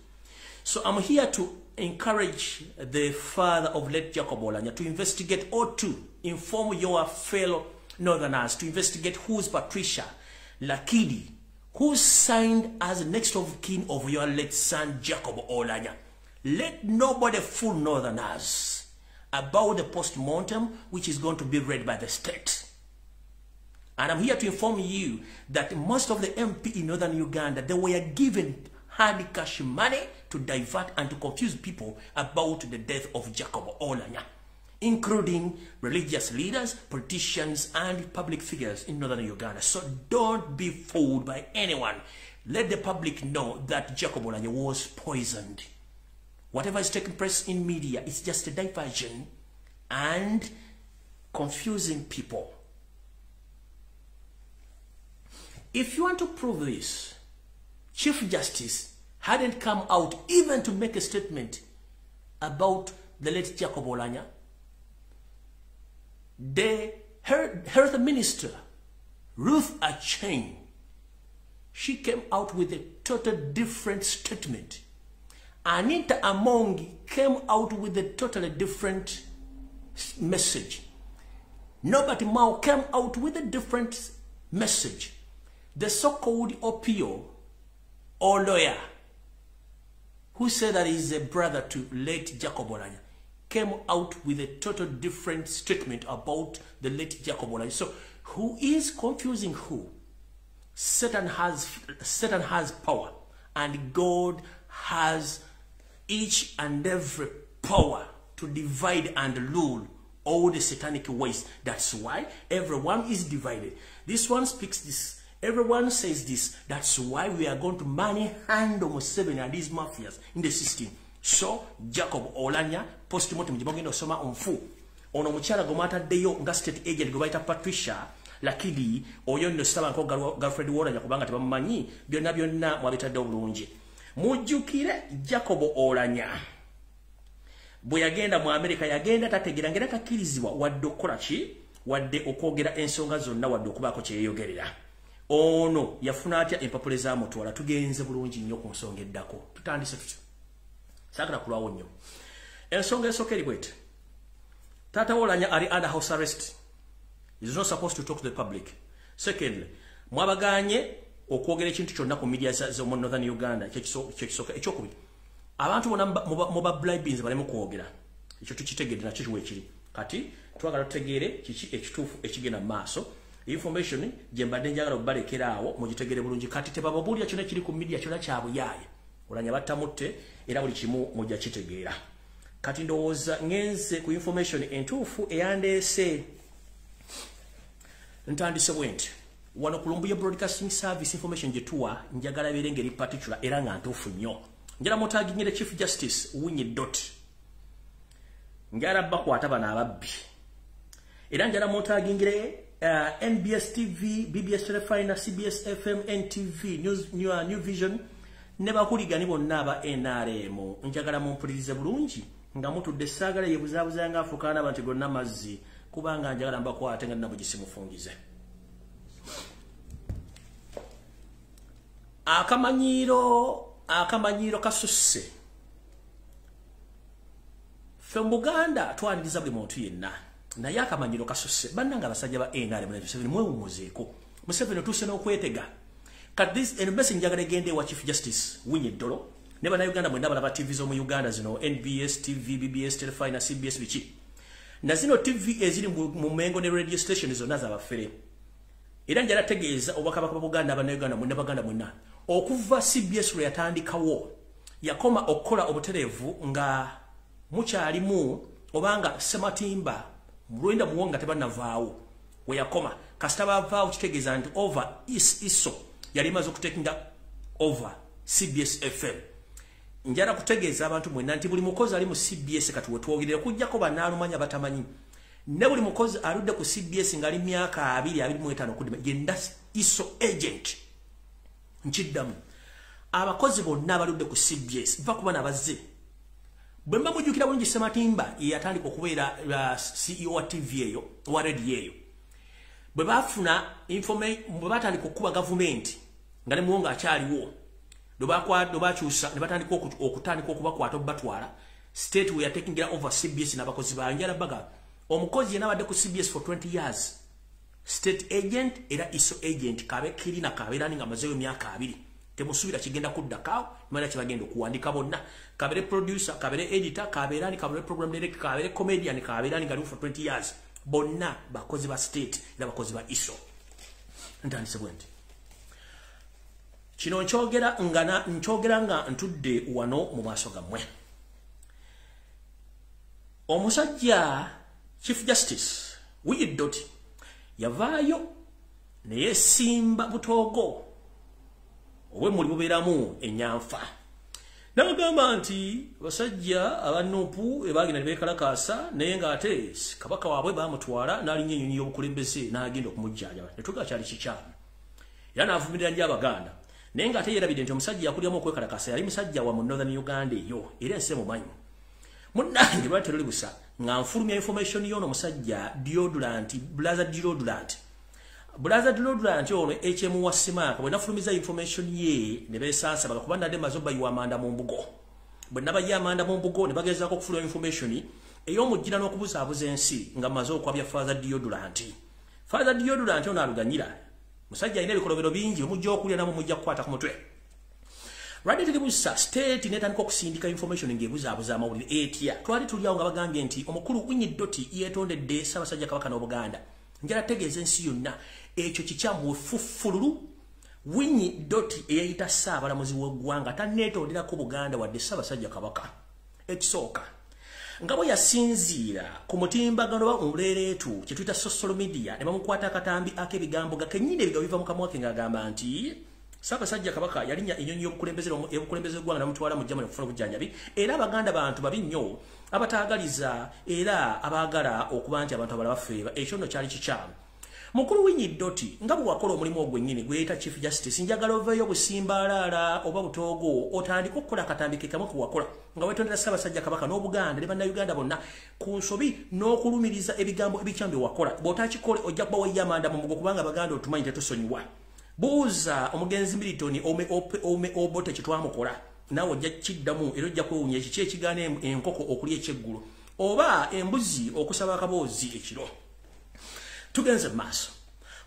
So I'm here to encourage the father of late Jacob Olanya to investigate or to inform your fellow Northerners to investigate who's Patricia Lakidi, who signed as next of kin of your late son Jacob Olanya. Let nobody fool Northerners about the post-mortem which is going to be read by the state. And I'm here to inform you that most of the MP in Northern Uganda, they were given hard cash money to divert and to confuse people about the death of Jacob Olanya, including religious leaders, politicians, and public figures in Northern Uganda. So don't be fooled by anyone. Let the public know that Jacob Olanya was poisoned. Whatever is taking place in media is just a diversion and confusing people. If you want to prove this, Chief Justice hadn't come out even to make a statement about the late Jacob Olanya. The Health Minister, Ruth Acheng, she came out with a total different statement. Anita Amongi came out with a totally different message. Nobody Mao came out with a different message. The so-called OPO or lawyer who said that he's a brother to late Jacob Olanya came out with a total different statement about the late Jacob Olanya. So who is confusing who? Satan has power, and God has each and every power to divide and rule all the satanic ways. That's why everyone is divided. This one speaks this. Everyone says this. That's why we are going to manhandle Museveni and these mafias in the system. So, Jacob Olanya, post-mortem, jibogendo soma onfu. Ono muchala gomata deyo nga state agent gobaita Patricia, lakini oyo no saba nko girlfriend Olanya kubanga tebamanyi byonna mwabitadde obulungi. Mujjukire Jacob Olanya bwe yagenda mu America yagenda tategeera ngera takkirizibwa wadde okukola ki wadde okwogera ensonga zonna wadde okubaako kyeyogerera. Ono yafuna atya empapula ez'amutwala tugenze bulungi nnyo ku nsonga eddako tutandise tutyo saagala kulwawo nnyo ensonga esooka eri bwete taata Olanya ali under house arrest. He's not supposed to talk to the public. Secondly, mwabaganye okwogera ekintu kyonna ku media z'omu Northern Uganda kyekisooka ekyokubiri abantu bonna muba blibins baleme kwogera ekyo tukitegedde nakyo kiweekiri kati twagala tutegeere kiki ekituufu ekigenda mu maaso. Information jembadde njagala obalekera awo mugitegeere bulungi kati tebababuulira kyonna kiri ku media kyonna kyabuyaaye Olanya battamutte era buli kimu mujja kitegeera. Kati ndowooza ngenze ku information entuufu eyandeese ntandise bwenti wano ku Lumbuye Broadcasting Service information gyetuwa njagala beere ngeri particular era nga ntuufu nnyo. Njala mutaginyire Chief Justice Winnie Dot njala bakwata bano ababbi era njala mutagingire NBS TV, BBS Telefina, CBS FM, NTV, New Vision, neba kuligani bonna aba NRM. Njagala mumpulirize bulungi nga mutudde saagala yebuzaabuza nga afukana abantu gonna mazzi kubanga njagala mbakwate nga nabo gisimufungize. Akamanyiro kasusse. Ffe mu Buganda twaniriza buli muntu yenna. Naye akamanyiro kasusse bannanga abasajja ba NRM Museveni mwewumuzeeko. Museveni otuuse n'okwetega. Kati this Endobesu njagala egende wa Chief Justice Winnie Dolo ne bannayuganda mwenna balaba TV z'omu Uganda zino NBS TV, BBS Telefina, CBS biki. Na zino TV eziri mu Mengo ne radio station zonna z'abafere. era njala tegeeza obakabaka Buganda abanayuganda mwenna baganda mwenna okuva CBS lwe yatandikawo yakoma okukola obutereevu nga mukyalimu obanga sematimba mulwenda muwonga tebanavaawo we yakoma kasita bavaawo kitegeeza nti over iso yali maze okutekinga over CBS FM njala kutegeeza abantu mwenna nti buli mukozi ali mu CBS kati wetwogerera kujjako banaalumanya batamanyi ne buli mukozi aludde ku CBS ngali myaka 2-25 kudima yenda iso agent nchiddamu abakozi bonna baludde ku CBS bakuba nabazze bwemba mujukira bulungi Sematimba yatandika okubeera CEO wa TV eyo wa radio eyo bwe bafuna information bwe batandika okuba government nga ne muwonga akyaliwo dobakyusa ne batandika okutandika okubakwata obatwala state we are taking it over CBS n'abakozi banjala baga omukozi yanabadde ku CBS for 20 years state agent era iso agent kabe kirina kaberani nga mazeyo myaka 2 temusubira kigenda kuddakawo imana kibagenda okuwandika bonna kabere producer kabere editor kaberani kabere program director kabere comedian kaberani nga for 20 years bonna bakozi ba state era bakozi ba iso ntandise bwenti kino nchogera nga ntudde wano mu maaso gammwe omusajja Chief Justice Wigidoti yavaayo naye simba butogo obwe muli bubeeramu enyanfa n'agamba nti basajja abanupu ebagenda ne beekalakaasa naye ng'ate kabaka waabwe baamutwala n'alinnya ennyonyi y'obukulembeze n'agenda okumujjanjaba ne tuga kyali kikyamu era n'avumirira nnyo Abaganda naye ng'ate yeerabidde nti omusajja yakuliramu okwekalakaasa yali musajja wa mu Northern Uganda eyo era ensi mumanyi munnange lwatero libusa nga nfulumya information y'ono musajja deodorant Blaza deodorant ono HM wa Simaka bwe nafulumiza information ye ne beesansa bagakuba nadde mazoba y'amanda mu mbugo bwe naba y'amanda mu mbugo ne bagezaako okufulumya information ey'omujjira n'okubuzaabuza ensi nga maze okwabya Father deodorant ono aluganyira musajja alina ebikolobero bingi omujja okulya nabo mujja kukwata ku mutwe Radit libusa state netandika okusindika information ng'ebuzaabuza amawulire etya twali tuliawo nga bagambye nti omukulu Wigidoti yeetondedde Ssaabasajja Kabaka n'Obuganda njala tegeeza ensi yonna ekyo kikyamu effululu Wigidoti eyayita Ssaabalamuzi w'eggwanga tanneetonderako Buganda wadde Ssaabasajja Kabaka ekisooka nga bwe yasinziira ku mutimbagano omuleereetu kye tuyita social media ne bamukwata akatambi ak'ebigambo ga kennyini ebigambo biva mu kamwa ke ng'agamba nti Ssaabasajja Kabaka yalinnya ennyonyi y'obukulembeze gwanga namutwala mu Germany okufuna obujjanjabi era Abaganda bantu babi nnyo abataagaliza era abaagala okuba nti abantu abalala bafeeba ekyo nno kyali kikyamu mukulu Wigidoti nga bwe wakola omulimu ogwennyini gweyita Chief Justice njagala oveeyo busimbaalaala oba butoogo otandika okukola akatambi ke kamu kewakola nga weetondera Ssaabasajja Kabaka n'Obuganda ne bannayuganda bonna ku nsobi n'okulumiriza ebigambo ebikyamu bye wakola bw'otakikole ojja kuba wayya amanda mu mbugo kubanga Abaganda otumanyi tetusonyiwa buuza omugenzi Militoni obote kitwamukola naawe ojja kiddamu era ojja kwewunya ekiki ekigaana enkoko okulya ekyeggulu oba embuzi okusaba akaboozi ekiro tugenze maaso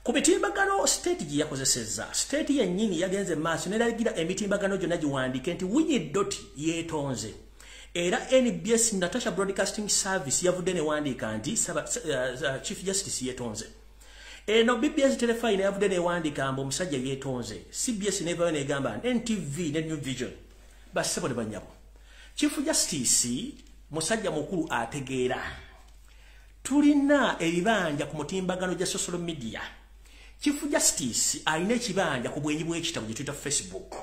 ku mitimbagano state gye yakozesezza state yennyini yagenze maaso n'eragira emitimbagano gyonna giwandiike nti Wigidoti yeetonze era NBS Natasha Broadcasting Service yavudde newandiika nti Chief Justice yeetonze eno BBS Telefine yavudde newandiika mbu omusajja yeetonze CBS nevayo negamba NTV ne New Vision bassebo ne banyabo Chief Justice musajja mukulu ategeera tulina ebibanja ku mutimbagano gya social media Chief Justice alina ekibanja ku bwenyi bw'ekitabo gye tuyita Facebook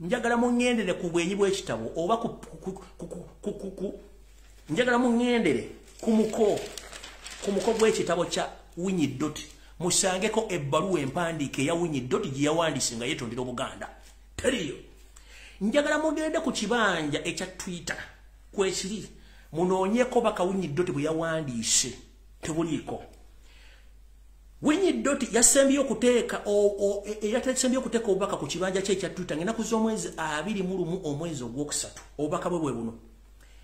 njagala muŋŋendere ku bwenyi bw'ekitabo oba njagala muŋŋendere ku muko bw'ekitabo kya Wigidoti musangeko ebbaluwa empandiike ya Wigidoti gye yawandiise nga yeetondera Obuganda teriyo njagala mugende ku kibanja ekya Twitter kwekiri munoonyeko baka Wigidoti bwe yawandiise tebuliiko Wigidoti yasembye okuteeka obubaka ku kibanja kye ekya Twitter ng'ennaku z'omwezi 21 omwezi ogwokusatu obubaka bwe buno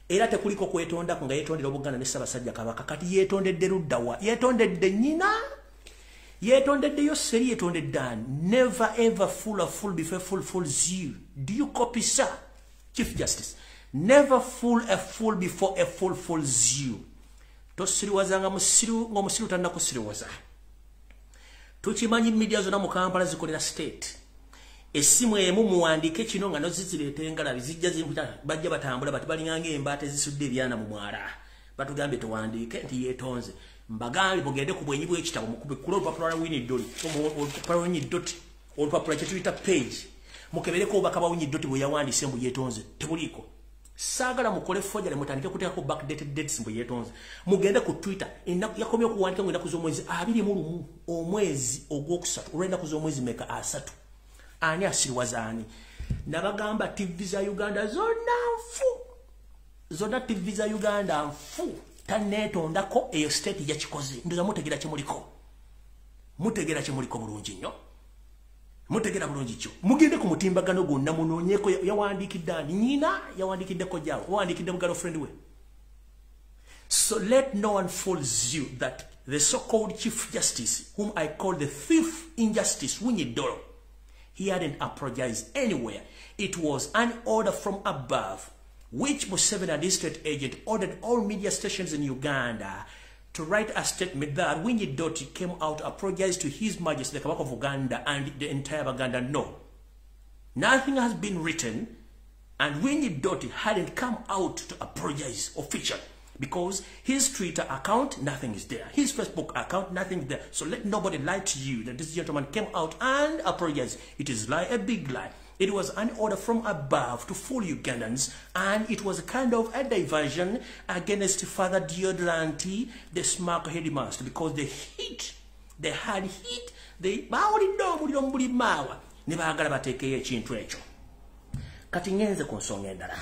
era tekuliko kwetondako nga yeetondera Obuganda ne Ssaabasajja Kabaka kati yeetondedde luddawa yeetondedde nnyina yeetondeddeyo seri yeetondedde ani never ever fool a fool before fool fools you do you copy sir Chief Justice never fool a fool before a fool fools you tosiriwazanga musiru ng'omusiru tannakusiriwaza tukimanyi media zonna mu Kampala zikolera state esimu emu muwandike kino nga nozizirete engalabi zijja zimputa bajja batambula bati balinga embaate zisudde ebyana mu mwala batugambe tuwandike nti yetonze mbagambe bugende ku bwenyi bw'ekitabo mukube kulo olupapula lwa Winnie Dot olupapula lwa Winnie Dot olupapula kye tuyita page mukebereko obubaka bwa Winnie Dot bwe yawandise mbu yetonze tebuliko sagala mukole fojale mutandike kuteekako backdated dates mbu yetonze mugende ku Twitter ennaku yakomye okuwandika ng'ennaku z'omwezi 21 omwezi ogwokusatu olw'ennaku z'omwezi meka asatu ani asiriwazaani nabagamba TV za Uganda zonna nfu zonna TV za Uganda nfu tanetondako eyo state ya Kyakoze ndoza mutegera kyemuliko bulungi nnyo mutegera bulungi kyo mugende ku mutimbagano gonna munoonyeko yawandikidde ani nyina yawandikiddeko jawe wawandikidde mugalo friend we. So let no one fools you that the so-called Chief Justice, whom I call the thief injustice, Winnie Doro, he hadn't apologized anywhere. It was an order from above, which Museveni and his state agent ordered all media stations in Uganda to write a statement that Winnie Doti came out to apologize to His Majesty, the Kabaka of Uganda, and the entire Uganda. No. Nothing has been written, and Winnie Doti hadn't come out to apologize officially, because his Twitter account, nothing is there. His Facebook account, nothing is there. So let nobody lie to you that this gentleman came out and apologized. It is lie, a big lie. It was an order from above to fool Ugandans, and it was a kind of a diversion against Father Diodoranti, the smart headmaster, because they had heat, they nebagala bateekeyo ekintu ekyo. Kati ngenze ku nsonga endala.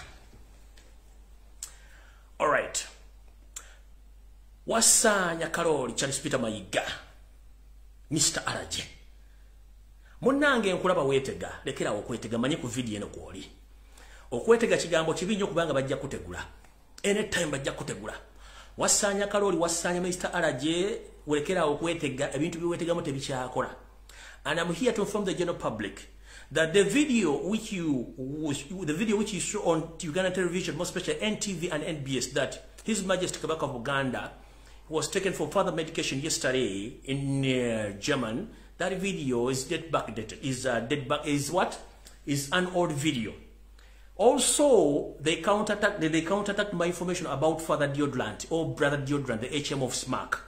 Alright. Wasanya Karoli Charles Peter Mayiga, Mr. Araje. Munange nkulaba weetega, lekera okwetega manye ku video eno kwoli. Okwetega kigambo kibi nnyo kubanga bajja kutegula. Anytime bajja kutegula. Wasanya Karoli, wasanya Mr. Araje, welekera okwetega ebintu biwetegamu tebikyakola. And I'm here to inform the general public that the video which you saw on Uganda television, most especially NTV and NBS, that His Majesty Kabaka of Uganda was taken for further medication yesterday in German. That video is backdated. Is an old video. Also, they counterattacked my information about Father Deodorant or Brother Deodorant, the HM of SMAC.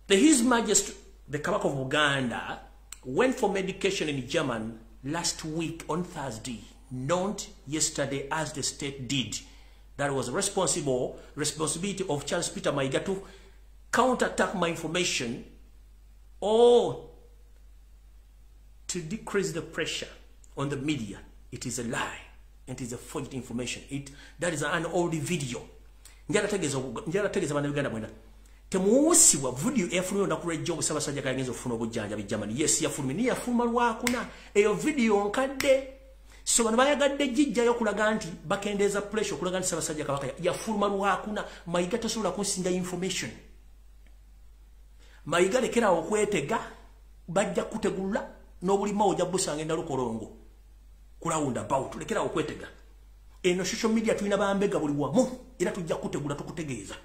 His Majesty, the Kabaka of Uganda, went for medication in German last week on Thursday, not yesterday as the state did. That was responsibility of Charles Peter Mayiga to counterattack my information or to decrease the pressure on the media. It is a lie. It is a forged information. That is an old video. Njala tegeza bana Uganda mwenda. Temuwusibwa video efulumye na kurejo Ssaabasajja kagenzo ofuna obujjanja bijamani. Yes, yafulumye ni yafuluma lwakuna. Eyo video nkadde. So bano bayagadde jijjayo kulaga nti bakendeeza pressure kulaga nti Ssaabasajja Kabaka yafuluma lwakuna. Mayiga tasobola kunsinga information. Mayiga lekera okwetega bajja kutegula n'obulima ojja busanga endalo kolongo. Kulawunda about lekera okwetega. Eno social media tulina bambega buli wamu era tujja kutegula tukutegeeza.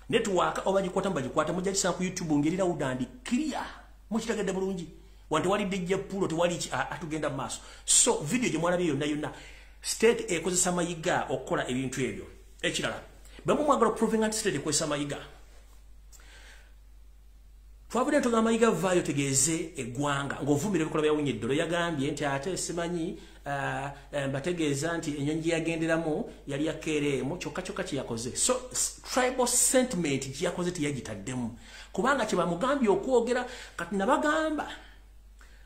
Network obajikwata mbajikwata mujja ku YouTube ngerira udandi clear mukitegedde bulungi wanti wali DJ pulo tewali atugenda maso. So video gye mwana byonna yonna state ekozesa Mayiga okola ebintu ebyo ekirala bwe mwagala proving anti state ekozesa Mayiga twabudde ntoga Mayiga vayo tegeze eggwanga ng'ovumira ebikola bya Winnie Doro yagambye nti ate simanyi mbategeeza nti enyonyi yagenderamu yali yakeeremu kyokka Kyakoze. So tribal sentiment Kyakoze teyagitaddemu kubanga kye bamugambye okwogera kati nabagamba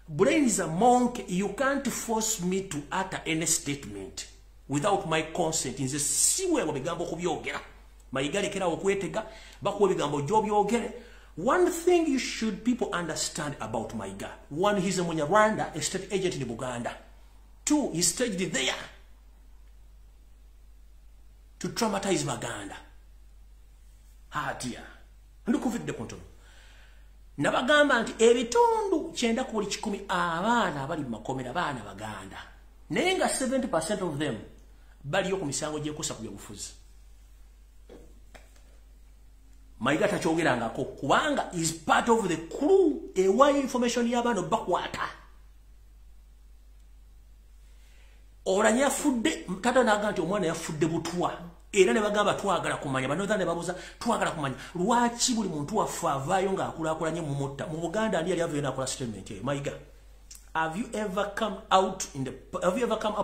brain is a monk. You can't force me to utter any statement without my consent. Nze siweebwa bigambo okubyogera. Mayiga lekera okwetega bakuwa ebigambo gy'obyogere. One thing people understand about Mayiga. One, he's a Munyarwanda, a state agent in Uganda. Two, he staged there to traumatize Baganda. Hatia. Ndukuvide kontono. Nabagamba nti ebitundu 9 ku buli 10 abaana bali mu makomera baana Baganda. Naye nga 70% of them bali ku misango gy'ekusa ku byobufuzi. Mayiga tachongerangako kubanga is part of the crew ewa information y'abantu bakwata. Oranye yafudde tata naga nti omwana yafudde butwa era ne bagamba twagala kumanya banoza ne babuza twagala kumanya lwaki buli muntu wafa avaayo nga akulakulanye mu mutta mu Buganda ndi yali avyo na kola statement Mayiga. Have you ever come out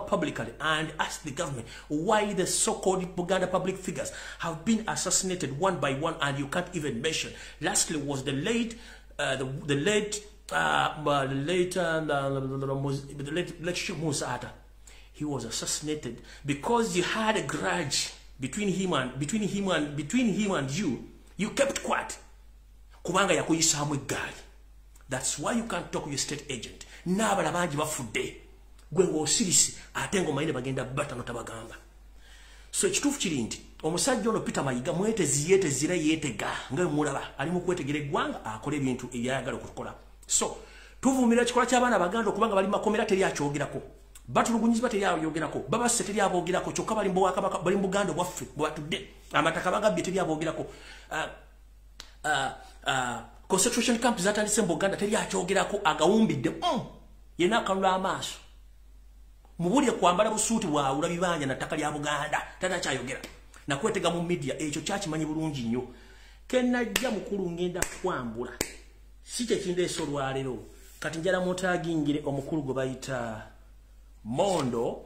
publicly and asked the government why the so-called Buganda public figures have been assassinated one by one and you can't even mention? Lastly was the late Musata. He was assassinated because you had a grudge between him and you. You kept quiet. Kubanga yakuyisamu egali. That's why you can't talk to your state agent. Nabala banji bafudde. Gwengo osirisi atengo maine bagenda bata notabagamba. So ekitufu kiri nti omusajja ono Peter Mayiga mwete ziyete zira yetega nga mulaba ali mu kwetegere gwanga akole ebintu ebyayagala okukola. So tuvumira kikola ky'abaana baganda okubanga bali makomera teri akyogerako. Batulugunyiza teri ayogerako. Baba seteri abogerako kyokka bali mbo wakabaka bali mu Uganda Ewaffe bwatudde. Amataka bagabye teri abogerako. Concentration camp zatandise mu Buganda teri akyogerako agawumbidde yena akalula amaaso mubulye kwambala busuuti bwawula bibanja nataka lya Buganda tata kyayogera nakwetega mu media ekyo kyakimanyi bulungi nnyo kenajja mukulu ngenda kwambula si kye kindeeso lwalero kati njala mutagingire omukulu gwe bayita Mondo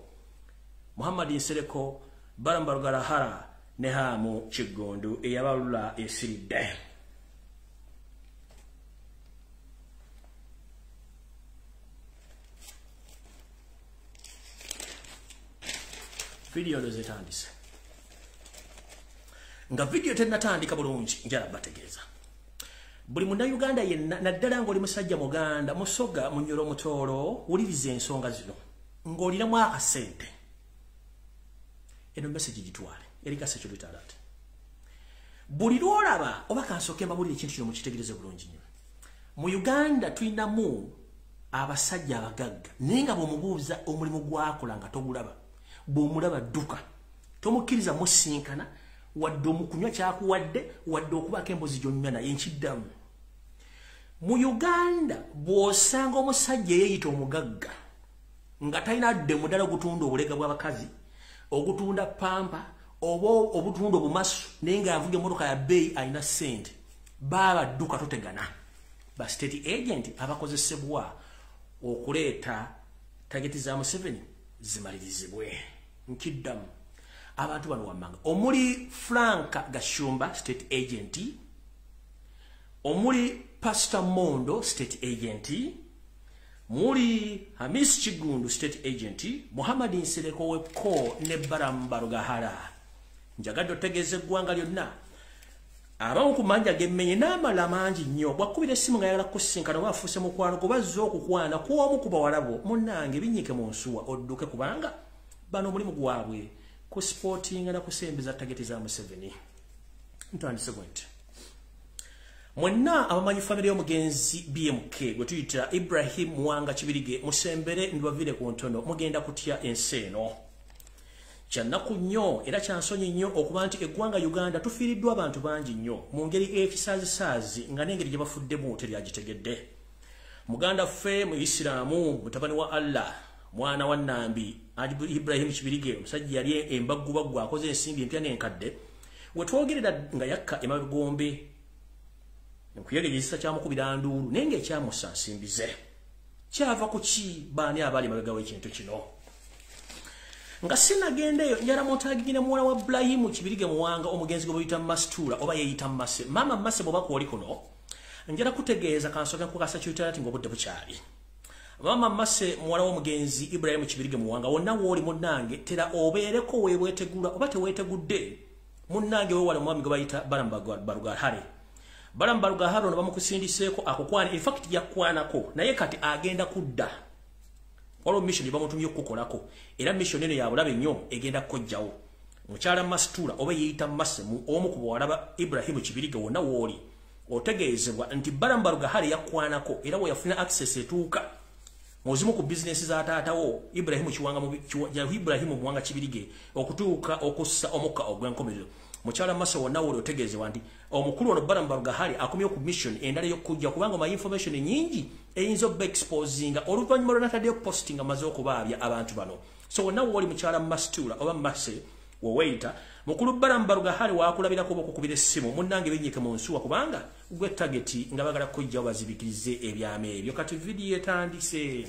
Muhammad Nsereko Barambarugarahara ne Hamu Kigondu eyabalula esiridde. Video zetandise. Nga video tenatandika bulungi njala bategeeza. Buli munda Uganda yenna naddala ng'oli musajja muganda musoga munyoro mutoro wuliriza ensonga zino. Ng'olira mu akasente. Eno message gitwale. Erika sekiru talate. Buli lwolaba oba kansooke mbabulira ekintu kino mukitegereze bulungi nnyo. Mu Uganda tulinamu abasajja abagagga. Naye nga bw'omubuuza omulimu gwakola nga togulaba. Bw'omulaba dduka tomukkiriza musinkana wadde omukunywa kyakuwadde wadde okubako embuzi gy'onywa naye nkiddamu. Mu Uganda bw'osanga omusajja yeeyita omugagga nga talina dde mudala ogutunda obulega bw'abakazi ogutunda pampa oba obutunda obumasu naye ng'avuga emmotoka ya bbeeyi alina ssente baaba dduka totegana ba state agent abakozesebwa okuleeta tageti za Museveni zimalirizibwe. Nkiddamu abantu bano wammanga omuli Franka Gashumba state agent, omuli Pastor Mondo state agent, muli Hamis Kigundu state agent, Muhammad Nsereko webko ne Barambarugahara. Njagadde otegeeze eggwanga lyonna abamu ku manja gemmenye n'amala mangi nnyo bwakubira essimu nga yagala kusinkana oba afuuse mukwano gubazza okukwana kuomu ku bawala bo munnange binnyike mu nsuwa odduke kubanga bano omulimu gwabwe ku sportinga na kusembeza tageti za Museveni. Ntandise bwenti. Mwenna abamanyi famire y'omugenzi BMK gwe tuyita Ibrahim Mwanga Kibirige musembere ndwavire ku ntono mugenda kutya ensi eno. Kyannaku nnyo era kyansonyi nnyo okuba nti eggwanga Uganda tufiiriddwa abantu bangi nnyo mu ngeri ekisaazisaazi nga n'engeri gye bafuddemu teryagitegedde. Muganda ffe mu Isiraamu mutabani wa Allah mwana wa Nambi Ibrahim Kibirige omusajja yali embaggubaggu akoze ensimbi empya n'enkadde we twogerera nga yakka emagombe nkuyegezesa kyamukubira nduulu naye ng'ekyamussa nsimbi ze kyava ku ki baani abaali emabega w'ekintu kino. Nga sinagendeyo njala mutagigine muwala wa Ibrahim Kibirige Muwanga omugenzi gwe bayita Mastura oba yeeyita Mase. Mama Mase bw'oba kwoli kuno njala kutegeeza kansooka nkukasa ky'otalati ng'obudde bukyali. Mama Mase muwala w'omugenzi Ibrahim Kibirige Muwanga wonna w'oli munnange tera obeereko weebwetegula oba teweetegudde munnange weewale omwami gwe bayita Barambarugahare. Barambarugahare ono bamukusindiseeko akukwana in fact yakwanako naye kati agenda kudda. Waliwo mission bamutumye okukolako era mission eno ya bulabe nnyo egenda kujjawo. Mukyala Mastura oba yeeyita Mase omu ku bawala ba Ibrahim Kibirige wonna w'oli otegeezebwa nti Barambarugahare yakwanako era we yafuna access etuuka muzimu ku business za taatawo Ibrahim Muwanga Kibirige okutuuka okussa omukka ogw'enkomerero. mukyala Maso wonna woli otegeezebwa nti omukulu ono Barambaluga hali akomye ku mission endala y'okujja kubanga my information nyingi eyinza obba exposinga oluvannyuma lwe nataddeyo posting amaze okubaabya abantu bano. So wonna woli mukyala Mastula oba Mase woweita mukulu Barambaluga hali waakulabirako okukubira essimu munnange bennyike mu nsuwa kubanga gwe targeti nga bagala kujja bazibikirize ebyama ebyo. Kati video etandise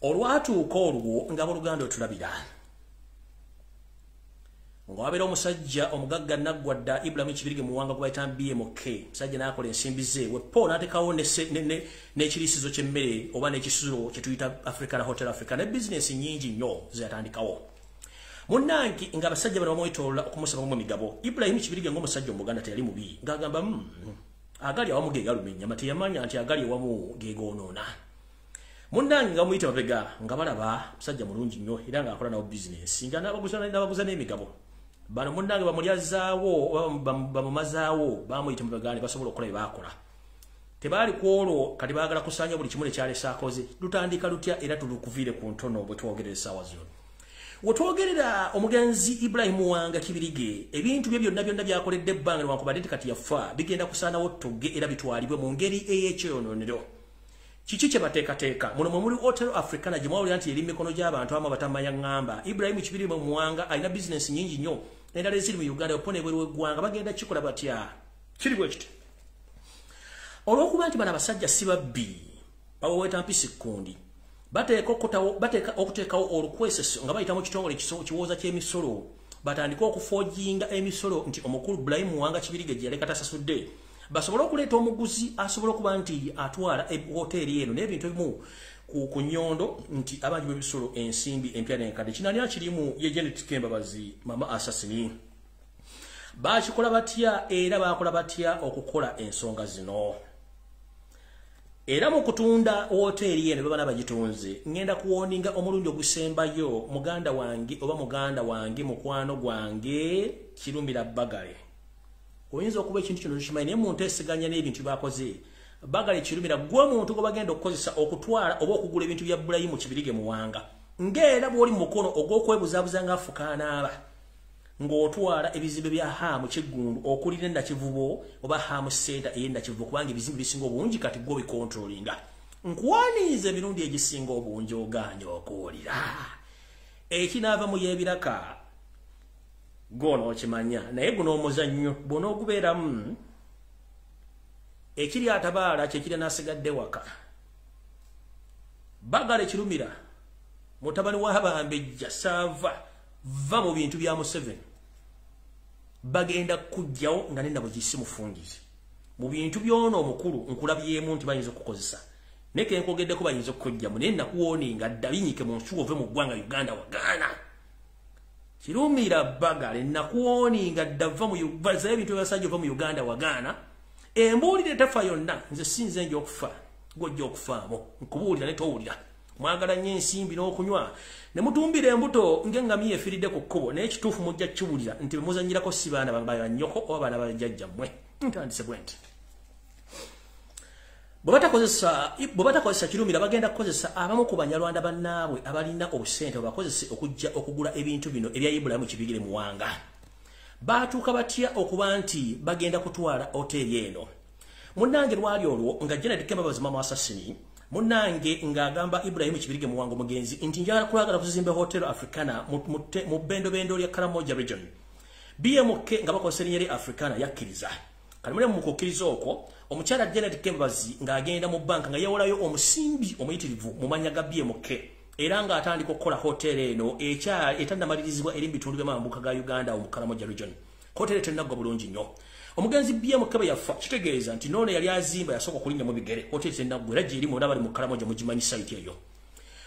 olwatuuka olwo nga Buluganda otulabira ng'abeera omusajja omugagga naggwadda Ibrahim Kibirige Muwanga kubayita BMK musajja n'akola ensimbi ze wepo n'ateekawo n'ekiriisizo ky'emmere oba n'ekisulo kye tuyita African Hotel Africa ne bizinesi nnyingi nnyo zeyatandikawo. Munnange nga abasajja bano bamwetoolola okumusabamu emigabo. Ibrahim Kibirige ng'omusajja omuganda teyali mubi ng'agamba agali awamu ge galumya mate yamanya nti agali awamu ge goonoona. Munnange nga muyita mabega nga balaba musajja mulungi nnyo era ng'akola nawo bizinesi nga n'abaguza n'emigabo. Bano munnange bamulyazaawo bamumazaawo bamuyita mabega ne basobola okukola bye baakola. Tebaali ku olwo kati baagala kusaanya buli kimu ekyaleese akoze. Lutandika lutya era tulukuviire ku ntono bwe twogerera essaawa zino. Wetwogerera omugenzi Ibrahim Muwanga Kibirige ebintu bye byonna byakoledde ebbanga newankubadde nti kati yafa bigenda kusaanawo tugge era bitwalibwe mu ngeri ey'ekyonoonero. Kiki kye bateekateeka muno muri Hotel Africana gye mwawulira nti eri mikono gy'abantu abamu batamanya ngamba Ibrahim Kibirige Muwanga alina bizinesi nnyingi nnyo endala eziri mu Uganda opone ebweru w'eggwanga bagenda kikola batya kiri bwe kiti. Olw'okuba nti bano abasajja si babbi baweweeta mpisi kundi bateeka okuteekawo olukweseso nga bayita mu kitongole kiwooza ky'emisolo batandika okufoojinga emisolo nti omukulu Ibrahim Muwanga Kibirige gye yaleka tasasudde basobole okuleeta omuguzi asobola okuba nti atwala hoteeri eno n'ebintu ebimu ku nnyondo nti abangi b'ebisolo ensimbi empya n'enkadde. Kinani akirimu ye Janet Kembabazi mama assassini baakikola batya era baakola batya okukola ensonga zino. Era mu kutunda hoteeri eno baba bagitunze ngenda kuwoninga omulundi ogusembayo muganda wange mukwano gwange Kirumira Bagale. Oyinza okuba ekintu kino kimanyi naye muntu eseganya n'ebintu bakoze. Bagale Kirumira gwe muntu gwe bagenda okukozesa okutwala oba okugula ebintu bya Ibrahim Kibirige Muwanga. Ng'era bw'oli mu mukono ogw'okwebuzaabuza ng'afukaanaaba ng'otwala ebizimbe bya Hamu Kiggundu okulira Nakivubo oba Hamu Center ey'e Nakivubo kubanga ebizimbe bisinga obungi kati gwe bikontrolinga. Nkuwaniiza emirundi egisinga obungi oganya okuwulira. Ekinaava mu y'ebiraka gono okimanya naye guno omuzannyo bona ogubeeramu ekiri atabaala kyekiri n'asigadde waka. Bagale Kirumira mutabani w'Abambejja saava va mu bintu bya Museveni bagenda kujjawo nga nenda bugisi mufungize mu bintu by'ono omukulu nkulabyemu nti bayinza okukozesa neke nkogeddeko bayinza okujja mu nenda kuwoninga ddabinyike mu nsuwa ove mu ggwanga Uganda wagaana. Kirumira Bagale nakuwoninga ddava mu Uganda ebintu by'abasajja ova mu Uganda wagaana embuulire tafa yonna nze sinze nja okufa gojja okufaamu nkubuulira ne towulira mwagala nnyo ensimbi n'okunywa ne mutumbira embuto ng'engamiya efiridde ku kkubo naye ekituufu mujja kiwulira nti bemuzanyirako si baana ba nnyoko oba baana ba jjajjammwe. Ntandise bwe nti bwe batakozesa Kirumira bagenda kukozesa abamu ku Banyarwanda bannaabwe abalina obusente bakozese okujja okugula ebintu bino ebya Ibrahim Kibirige Muwanga. Baatuuka batya okuba nti bagenda kutwala hoteeri eno. Munnange lwali olwo nga Janet Kembabazi mama assassini munnange ng'agamba Ibrahim Kibirige Muwanga omugenzi nti njagala kulagala kuzimba Hotel Africana mu bendobendo lya Karamoja region. BMK nga bakozesa erinnya lya Africana yakkiriza. Kati mule mu kukkiriza okwo omukyala Janet Kembabazi ng'agenda mu banka nga yawolayo omusimbi omuyitirivu mu mannya ga BMK era ng'atandika okukola hotel eno etannamalirizibwa eri mu bitundu by'amambuka ga Uganda mu Karamoja region. Hotel tennaggwa bulungi nnyo. Omugenzi BMK bwe yafa kitegeeza nti noono yali azimba yasooka okulinnya mu bigere hotel tennaggwa era gyeri mwonna bali mu Karamoja mugimanyi site eyo.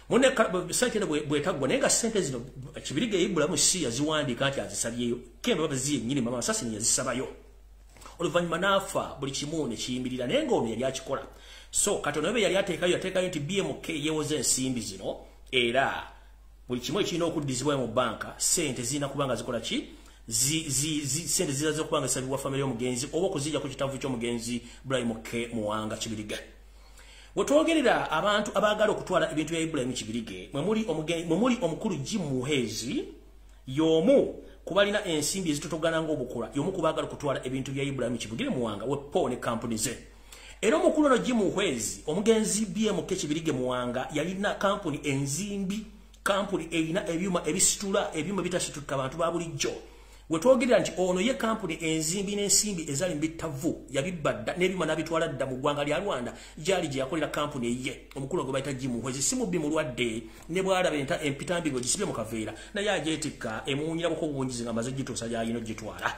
Munne site eno bwetaggwa naye nga ssente zino Kibirige Ibrahim si yaziwandiika nti azisabyeyo Kembabazi yennyini mama assassini yazisabayo. Oluvannyuma n'afa buli kimu ne kiyimirira naye ng'ono yali akikola. So Katonda bwe yali ateekayo nti BMK yeewoza ensimbi zino era buli kimu ekirina okuddizibwayo mu banka ssente zirina kuba nga zikola ki ssente ziraza okuba nga zisabibwa famire y'omugenzi oba okuzijja ku kitavu ky'omugenzi Ibrahim Muwanga Kibirige. We twogerera abantu abaagala okutwala ebintu bya Ibrahim Kibirige mwe muli omukulu Jim Muhezi yomu kubalina ensimbi ezitotogana ng'obukola yomu kubaagala kutwala ebintu bya Ibrahim Kibugire Muwanga wepo ne kampuni ze. Era omukulu no Jimu Hwezi omugenzi BMK Kibirige Muwanga yalina kampuni enzimbi, kampuni erina ebyuma ebisitula, ebyuma bitasituka abantu ba bulijjo. Wetwogerera nti ono ye kampuni enzimbi n'ensimbi ezali mbitavu yabibadda n'ebyuma n'abitwala dda mu ggwanga lya Rwanda gyali gye yakolera kampuni ye. Omukulu gwe bayita Jimu Hwezi si mubbi mulwadde ne bwalaba empitambigo gisibye mu kaveera naye ajeetikka emuwunyira buko bungizi nga amaze gituusa gy'alina gitwala.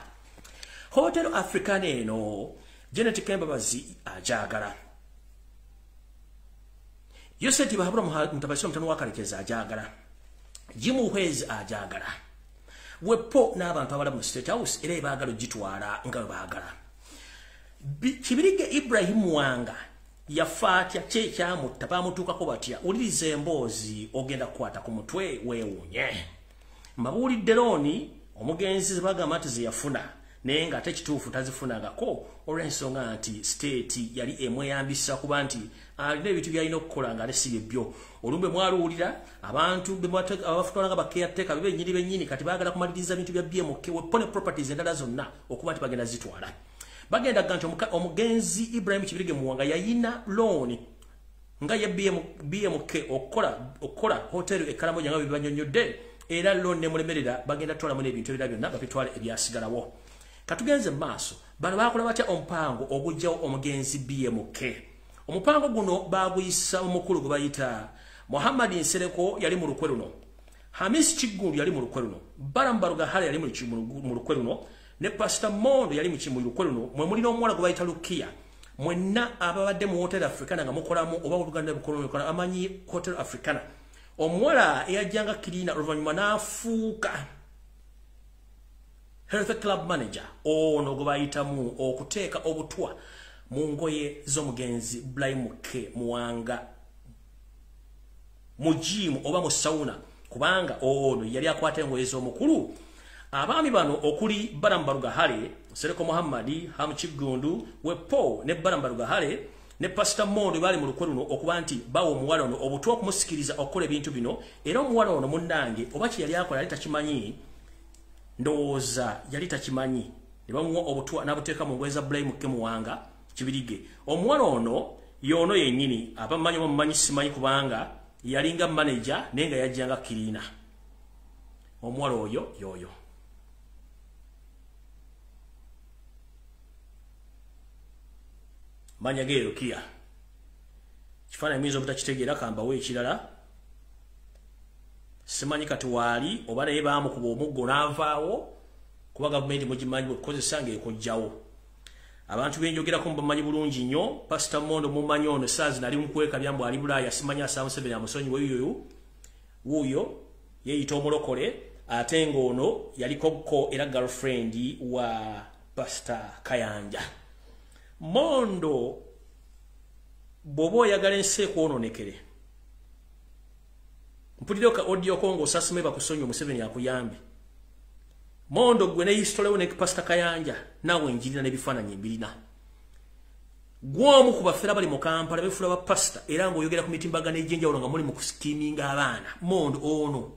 Hotel African eno Janet Kembabazi ajagala. Yoseti bahabura Mutabasi mutano wa Kalekeza ajagala. Jimu Hwezi ajagala. Wepo n'abantu abala mu State House era ebaagala gitwala nga baagala. Kibirige Ibrahim Muwanga yafaatya kyekyamutta bamutuukako batya uliriza emboozi ogenda kukwata ku mutwe weewuunye. Mbabuulidde looni omugenzi bagamba nti ze yafuna naye ng'ate kituufu tazifunangako olw'ensonga nti state yali emweyambisa kuba nti alina ebintu byalina okukola ng'ate si byebyo. Olumbe mwaluwulira abantu abafutwala nga bakeyateeka bennyini kati baagala kumaliriza bintu bya BMK wepone properties endala zonna okuba nti bagenda zitwala. Bagenda nti omugenzi Ibrahim Kibirige Muwanga yayina loan nga ya BMK okukola hotel ekalamoja nga bwe banyonyodde era loan nemulemerera bagenda twalamu n'ebintu ebirala byonna babitwale ebyasigalawo. Katugenze maaso bano bakola batya omupango ogujjawo omugenzi BMK. Omupango guno baguyisa omukulu gwe bayita Muhammad Nsereko yali mu lukwe luno, Hamis Kiggundu yali mu lukwe luno, Barambaruga Hale yali mu lukwe luno, ne Pastor Mondo yali mu lukwe luno. Mwe mulina omuwala gwe bayita Lukia mwenna ababadde mu Hotel Africana nga mukolamu oba Uganda bukoloni amanyi Hotel Africana. Omuwala eyajjanga kirina oluvannyuma n'afuuka Health Club Manager ono gwe bayitamu okuteeka obutwa mu ngoye z'omugenzi Ibrahim Muwanga mu gym oba mu sauna kubanga ono yali akwata engoye z'omukulu. Abaami bano okuli Barambaruga Hale, Sereko Muhammadi, Hamu Kiggundu, Wepo ne Barambaruga Hale ne Pastor Mondo bali mu lukwe luno okuba nti bawo omuwala ono obutwa okumusikiriza okukola ebintu bino. Era omuwala ono munnange oba kye yali akola yali takimanyi, ndowooza yali takimanyi ne bamuwa obutwa n'abuteeka mu ngoye za Ibrahim Muwanga Kibirige. Omuwala ono yono yennyini abamanyi bamumanyi simanyi kubanga yalinga manager naye nga yajjanga kirina. Omuwala oyo yoyo manya geero kia kifaananyi muyinza obutakitegeera kambawo ekirala simanyi kati waali oba naye baamukuba omuggo n'avaawo kuba gavumenti mugimanyi bwekukozesa ng'ekojjawo. Abantu benjogerako mubamanyi bulungi nnyo. Pastor Mondo mumanyi ono saazi nali mukweka byambo ali Bulaaya simanyi asaamu Museveni amusonyiwe wuuyo yeeyita omulokole ate ng'ono yalikoko era girlfriend wa Pastor Kayanja. Mondo bw'oba oyagala ensi ekwononekere mpulira ka audio kongo sasime bakusonyiwa Museveni akuyambe. Mondo gwe ne history ne Pastor Kayanja nawe njirina n'ebifaananyi mbirina. Gwomu ku bafera bali mu Kampala befula ba pastor era ng'oyogera ku mitimbagano egy'enjawulo nga muli mu kuskiminga abaana. Mondo ono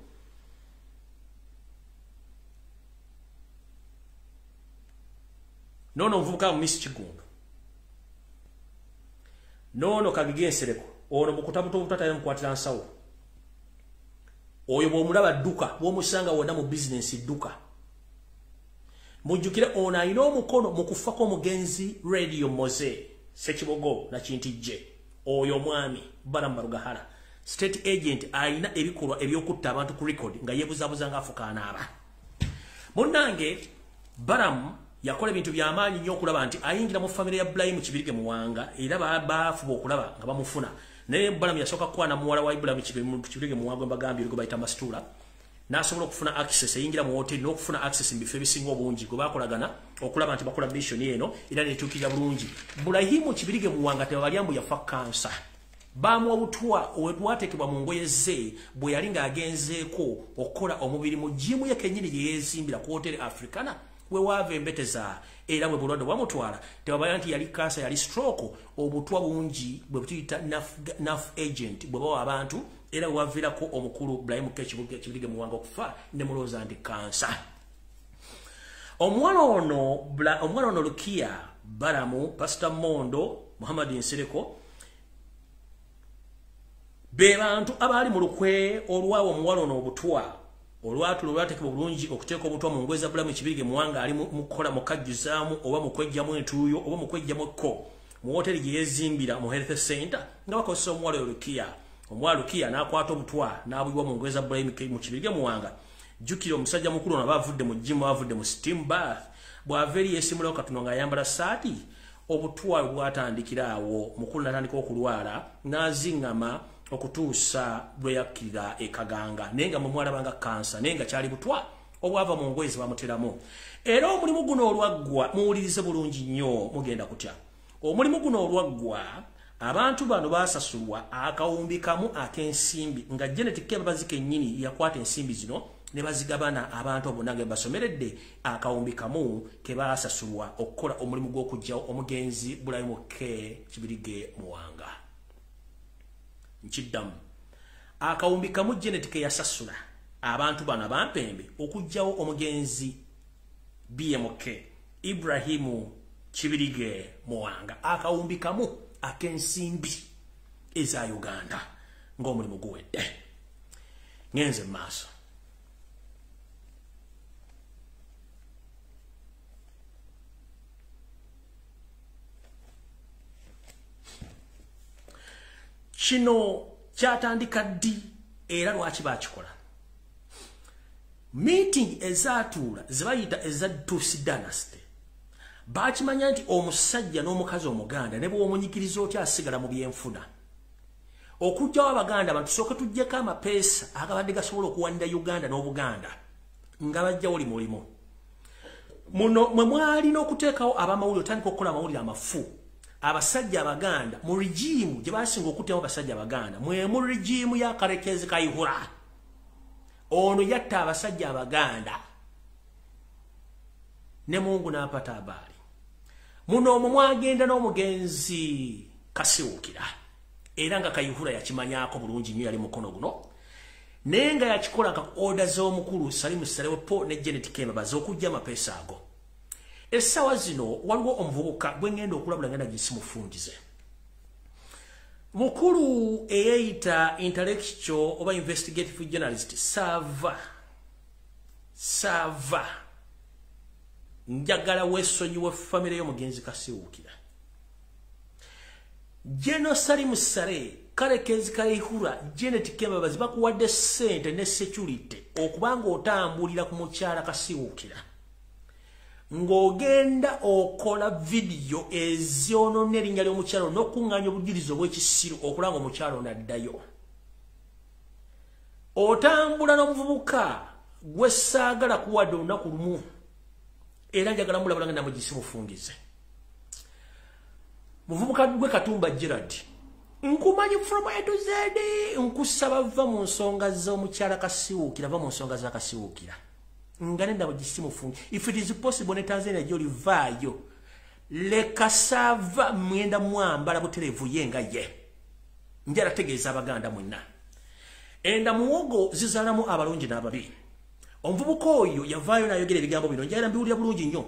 nono nvubuka mu Miss Kiggundu nono Kagige Nsereko ono mukutabuto obutatayo mukwatira nsawo oyo bw'omulaba dduka bw'omusanga wonna mu business dduka mujjukire ono alina omukono mu kufako omugenzi Radio Moze Sekibogo na Kintijje oyo mwami Barambaruga Hale state agent alina ebikolwa ebyokutta abantu ku record nga yebuzabuza nga afukaana aba. Munnange Baram yakola ebintu by'amaanyi nnyo okulaba nti ayingira mu famire ya Ibrahim Kibirige Muwanga era baafuba okulaba nga bamufuna. Naye Baram yasooka kukwana muwala wa Ibrahim Kibirige Muwanga mbagambye olwo bayita Masitula n'asobola okufuna access eyingira mu hotel n'okufuna access mu bifo ebisinga obungi gwe baakolagana okulaba nti bakola mission eno era netuukirira bulungi. Ibrahim Kibirige Muwanga tebabalyambu yafa kansa. Baamuwa obutwa obwateekebwa mu ngoye ze bwe yali ng'agenzeeko okukola omubiri mu gyimu ye kennyini gye yeezimbira ku Hotel Africana we waava embeteza era bwe bulwadde bwamutwala tebabaya nti yali kansa yali stroke. Obutwa bungi bwe butuyita NAF agent bwe bawa abantu era wavirako omukulu Ibrahim Kibirige Muwanga okufa ne muloza ndi kansa. Omwana ono Lukia Baramu, Pastor Mondo, Muhammad Nsereko, be bantu abali mu lukwe olwawo omuwala ono obutwa olwatu lwatekebwa bulungi okuteeka obutwa mu ngweza Bulamu Kibirige Muwanga ali mukola mukajjuzaamu oba mukwejjamu entuuyo oba mukwejjamu ekko mu hoteli gye yezimbira mu health center nga bakozesa omuwala Lukia. Omwala Lukia n'akwata obutwa n'abuyibwa mu ngweza Bulamu Kibirige Muwanga. Jukira omusajja mukulu ono bavudde mu gym bavudde mu steam bath bwaveri yesimulawo katono nga ayambala saati obutwa bwatandikira awo mukulu natandika okulwala n'azingama okutuusa lwe yakkirira ekaganga nenga mumwalabanga kansa nenga kyali butwa obwava mu ngwezi bamuteramu. Era omulimu guno olwaggwa muwulirize bulungi nnyo mugenda kutya. Omulimu guno olwaggwa abantu bano basasulwa akawumbi kamu ak'ensimbi nga Genetic Kebabazi kennyini yakwata ensimbi zino ne bazigabana abantu abonange basomeredde akawumbi kamu ke basasulwa okukola omulimu gw'okujjawo omugenzi Bulayimu Kibirige Muwanga. Nkiddamu akawumbi kamu Genetic yasasula abantu bano abampembe okujjawo omugenzi BMK Ibrahimu Kibirige Muwanga akawumbi kamu ak'ensimbi eza Uganda ng'omulimu guwedde. Ngenze maaso. Kino kyatandika ddi era lwaki bakikola. Meeting ezatuula zebayita eza Tusi Dynasty bakimanya nti omusajja n'omukazi omuganda ne bw'omunyikiriza otya asigala mu byenfuna okujjawo abaganda abantu tusooke tuggyeko amapeesa agabadde gasobola okuwanira Uganda n'Obuganda nga bajja oli mulimu muno mwe mwalina okuteekawo abamawulire otandika okukola amawulire amafu. Abasajja abaganda mu regimu gye basinga okuttemu abasajja abaganda mwe mu regimu ya Kalekezi Kayihura ono yatta abasajja abaganda ne Mungu n'apata abaali. Muno omwo mwagenda n'omugenzi Kasiwukira era nga Kayihura yakimanyako bulungi nnyo yali mukono guno naye nga yakikola nga oda z'omukulu Salimu Salewepo ne Genetic Kebabazi okujja amapeesa ago. Essawa zino waliwo omuvubuka gwe ngenda okulabula ngenda gisimufundize. Mukulu eyeyita intellectual oba investigative journalist Sava njagala wesonyiwe family y'omugenzi Kasiwukira. Jeno Salimu Sale Kalekezi Kayihura Genetic Kebabazi bakuwadde ssente ne security okubanga otambulira ku mukyala Kasiwukira ng'ogenda okola video ezyonoona erinnya ly'omukyalo n'okuŋŋaanya obujulizi obw'ekisiru okulanga omukyalo n'addayo. Otambula n'omuvubuka gwe ssaagala kuwadde olunaku lumu era njagala mulabula nga namugisimufungize. Muvubuka gwe Katumba Gerard nkumanyi from A to Z nkusaba va mu nsonga z'omukyala Kasiwukira va mu nsonga za Kasiwukira. Nganenda bugisimufungi if it is possible ne Tanzania joli vayo le kasava mwenda mwambala buterevu yenga ye njara tegeeza abaganda mwenna enda muwogo zizalamu abalungi n'ababi. Omuvubuka oyo yavaayo n'ayogera ebigambo bino njagala mbiwulira bulungi nnyo.